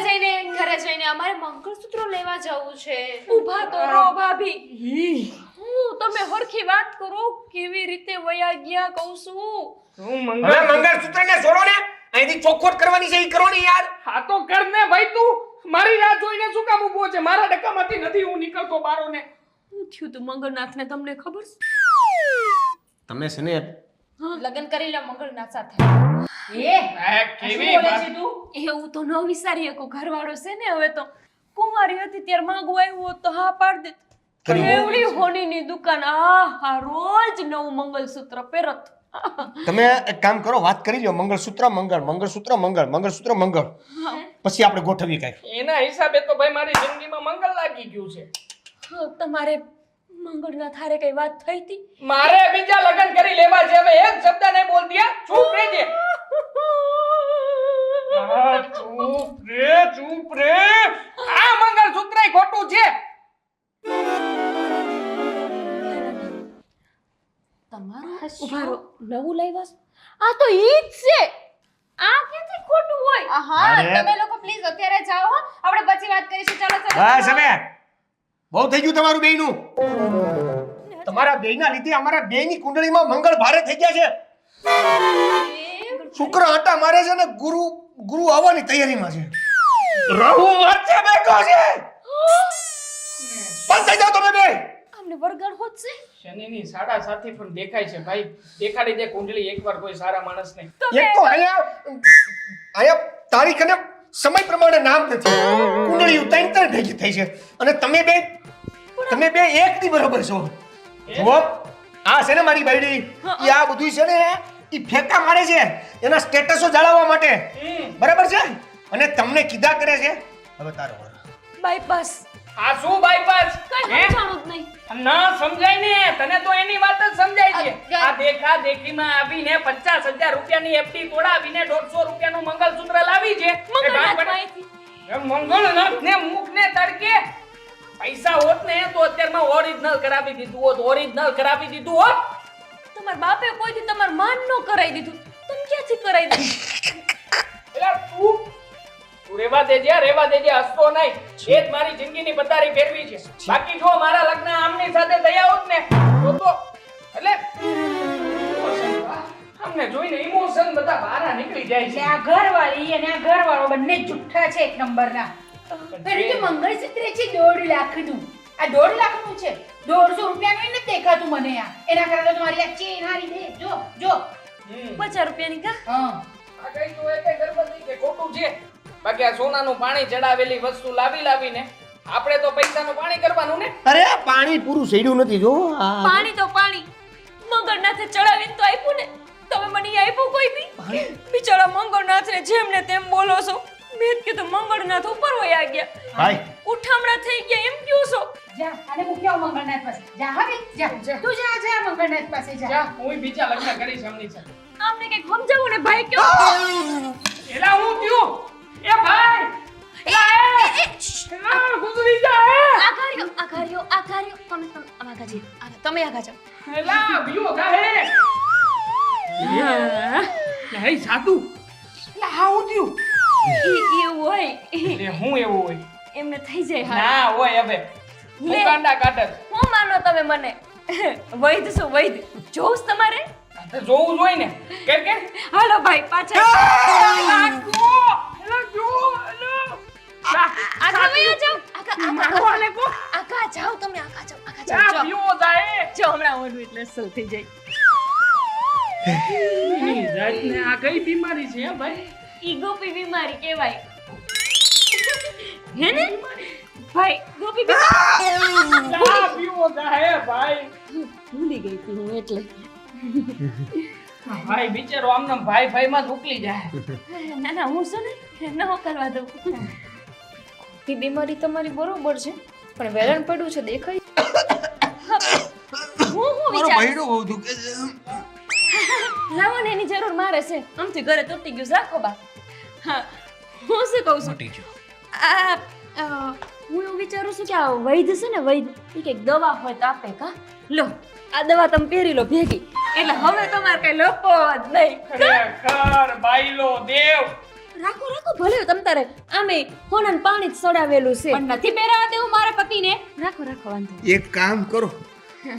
જઈને અમારે મંગળસૂત્ર લેવા જવું છે. ઊભા તો રહો ભાભી હું તમે હરખી વાત કરો કેવી રીતે વયા ગયા કહું છું હું હવે મંગળ મંગળસૂત્રને છોડો ને, અહીંથી ચોખવટ કરવાની છે એ કરો ને યાર. હા તો કર ને ભાઈ, તું મારી રાહ જોઈને શું કામ ઊભો છે? મારા ડકામાંથી નથી હું નીકળતો બારો ને. શું થયું તું મંગળનાથને તમને ખબર છે તમે છે ને લગ્ન કરી લો મંગળનાથ સાથે. આ કેવી વાત. એવું તો ન વિચારી શકો ઘરવાળો છે ને હવે તો કુંવારી હતી ત્યારે માંગવું આવ્યું હોત તો હા પાડી દેત કરી. એવડી હોનીની દુકાન આ રોજ નવું મંગળસૂત્ર પહેરત તમે એક કામ કરો, વાત કરી લો. મંગળસૂત્ર મંગળ, મંગળસૂત્ર મંગળ, મંગળસૂત્ર મંગળ, પછી આપણે ગોઠવી કાંઈ. એના હિસાબે તો ભાઈ મારી જિંદગીમાં મંગળ લાગી ગયું છે. હા, તમારે મંગળનાથ હારે કઈ વાત થઈ હતી મારે બીજા લગ્ન કરી લેવા છે. હવે એક શબ્દ નહીં બોલતી હા. ચૂપ રહેજે. હા, ચૂપ રે. આ મંગળસૂત્ર ખોટું છે. તમારું ઉભા રહો નવું લાવ્યા છો? આ તો ઈ જ છે આ ક્યાંથી ખોટું હોય હા અરે. તમે લોકો પ્લીઝ અત્યારે જાઓ હો, આપણે પછી વાત કરીશું. ચાલો બસ હવે બહુ થઈ ગયું તમારું બેયનું. તમારા બેયના લીધે અમારા બેયની કુંડળીમાં મંગળ ભારે થઈ ગયા છે. શુક્ર આટા મારે છે ને ગુરુ આવવાની તૈયારીમાં છે. રહુ વચ્ચે બેઠો છે. બંધ થઈ જાઓ તમે બે. અમને વરગાડ હોત છે શનિની સાડા સાથી પણ દેખાય છે ભાઈ. દેખાડી દે કુંડલી એકવાર કોઈ સારા માણસને. એક તો અહીંયા તારીખ અને સમય પ્રમાણે નામ નથી. કુંડળીઓ ત્રણ ભેગી થઈ છે અને તમે બે એક ની બરોબર છો. જુઓ આ છે ને મારી બાયડી, ઈ આ બધું છે ને ઈ ફેંકા મારે છે એના સ્ટેટસો જાળવવા માટે. બરાબર છે? અને તમને કીધા કરે છે હવે તારો વારો. બાયપાસ આ શું બાયપાસ? કઈ હે? સમજાણું જ નહીં ના સમજાય ને, તને તો એની વાત જ સમજાય છે. આ દેખા દેખીમાં આવીને 50,000 રૂપિયાની એફડી તોડાવીને 150 રૂપિયાનું મંગળસૂત્ર લાવી છે. મંગળનાથ પાસેથી. મંગળનાથ ને મુખ ને તડકે પૈસા હોત ને તો અત્યારમાં ઓરિજિનલ કરાવી દીધું હોત. ઓરિજિનલ કરાવી દીધું હોત. તમારા બાપે કોઈથી તમારું માન ન કરાવી દીધું તમે ક્યાંથી કરાવી દીધું એટલે તું રેવા દેજે હસતો નહીં. એ જ મારી જિંદગીની પથારી ફેરવી છે. બાકી જો મારા લગ્ન આમની સાથે થયા હોત ને તો એટલે આમને જોઈને ઇમોશન બધા બહાર નીકળી જાય છે. આ ઘરવાળી અને આ ઘરવાળો બંને જુઠ્ઠા છે એક નંબરના. પેલું જે મંગળસૂત્ર છે 1.5 લાખનું. આ 1.5 લાખનું છે. 150 રૂપિયાનું ય નથી દેખાતું મને આ. એના કરતા તો મારી આ ચેન હારી દે. જો 50 રૂપિયાની કા હા આ કઈ તો એક ગરબતી કે ખોટું છે. બાકી આ સોનાનું પાણી ચડાવેલી વસ્તુ લાવીને આપણે તો પૈસાનું પાણી કરવાનું ને. અરે આ પાણી પૂરું સડ્યું નથી. જો પાણી તો પાણી મંગળનાથે ચડાવીને તો આપ્યું ને તમે મને ઈ આપ્યું કોઈ દી બિચારા મંગળનાથને જેમ ને તેમ બોલો છો મેં જ કીધું મંગળનાથ ઉપર વયા ગયા ભાઈ ઉઠામણા થઈ ગયા એમ કહો છો જા અને મૂક્યા મંગળનાથ પાસે. જા હવે જા. તું જા મંગળનાથ પાસે જા. જા હું બીજા લગ્ન કરીશ એમની સાથે. આમને કઈક સમજાવો ને ભાઈ કયો એલા હું થયું એ ભાઈ એલા ગુજરી જા આઘાર્યો તમે આઘાજી તમે આઘા જાઓ એલા બીઓ ગાહે લઈ સાધુ એલા હું થયું એવું હોય એ હું એવું હોય એમને થઈ જાય હા ના હોય હવે હું કાંડા કાઢત હું માનો તમે મને વૈદ છો વૈદ જોઉં તમારે જોવું જોઈ ને કે હાલો ભાઈ પાછા આઘા વયા જાઓ આઘા જાઓ તમે આઘા જાઓ જો હમણાં ઓલું એટલે અસલ થઈ જાય આ કઈ બીમારી છે હે ભાઈ ઈ ગોપી બીમારી કહેવાય હે ને ભાઈ ગોપી ભાઈ ભૂલી ગઈ હતી હું એટલે ભાઈ બિચારો આમને ભાઈ માં જ ઉકલી જાય ના હું શું ને ન કરવા દઉં એ બીમારી તમારી બરોબર છે પણ વેલણ પડ્યું છે દેખાય. હું મારો વિચાર ભાઈડો બહુ દુખે છે. લાવો ને એની જરૂર મારે છે આમથી ઘરે તૂટી ગયું છે, રાખો બા હા હું શું કહું છું મટી ગયો. આ હું એવું વિચારું છું કે આ વૈદ છે ને વૈદ એ કંઈક દવા હોય તો આપે કા લો આ દવા તમે પહેરી લો ભેગી એટલે હવે તમારે કઈ લપો જ નહીં ખરેખર બાઈલો દેવ. રાખો રાખો ભલે તમ તારે આમે હોનન પાણી જ સડાવેલું છે પણ નથી પહેરાવા દેવું મારા પતિને. રાખો રાખો વાંધો નહીં. એક કામ કરો,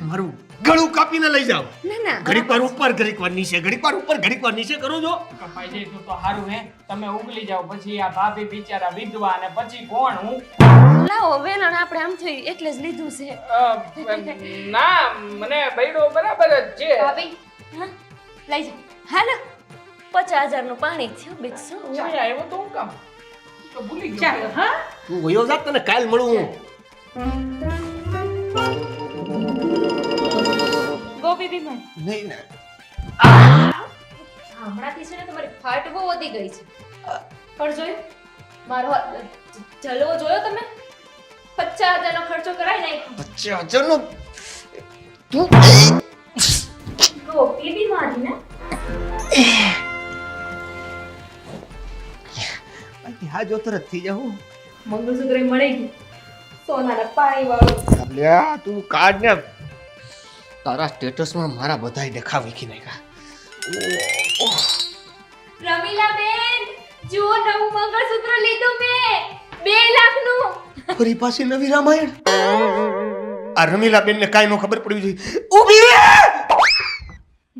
મારું ગળું કાપીને લઈ જાઓ. ના ના ઘડીક વાર ઉપર ઘડીક વાર નીચે, ઘડીક વાર ઉપર ઘડીક વાર નીચે કરો છો. કપાઈ જાય તું તો હારું હે. તમે ઉગલી જાઓ પછી આ ભાભી બિચારા વિધવા અને પછી કોણ હું? લાવો વેલણ આપણે આમ થઈ એટલે જ લીધું છે ના મને બૈડો બરાબર જ છે. ભાભી હા લઈ જાઓ હાલો 50,000 નું પાણી થયું બીજું શું હું અહીંયા આવ્યો તો હું કામ તો ભૂલી ગયો. ચાલો હા તું વયો જા, તને કાલ મળું હું. ગોપી બીમાર નહીં ને, હમણાંથી છે ને તમારી ફાટ બહુ વધી ગઈ છે. પણ જોયું મારો જલવો જોયો તમે? 50,000 નો ખર્ચો કરાઈ નાખ્યો. 50,000 નો તું ગોપી બીમારી ને હા જો તરત થઈ જાઉં. મંગળસૂત્ર મળી ગયું સોનાના પાણી વાળું. અલ્યા તું કાઢ ને, તારા સ્ટેટસમાં મારા બધાય દેખાવ વીખી નાખ્યા. રમીલા બેન જુઓ નવું મંગળસૂત્ર લીધું મેં 2 લાખનું. ફરી પાછી નવી રામાયણ. આ રમીલા બેન ને કાંઈ નો ખબર પડવી જોઈએ. ઊભી રહે.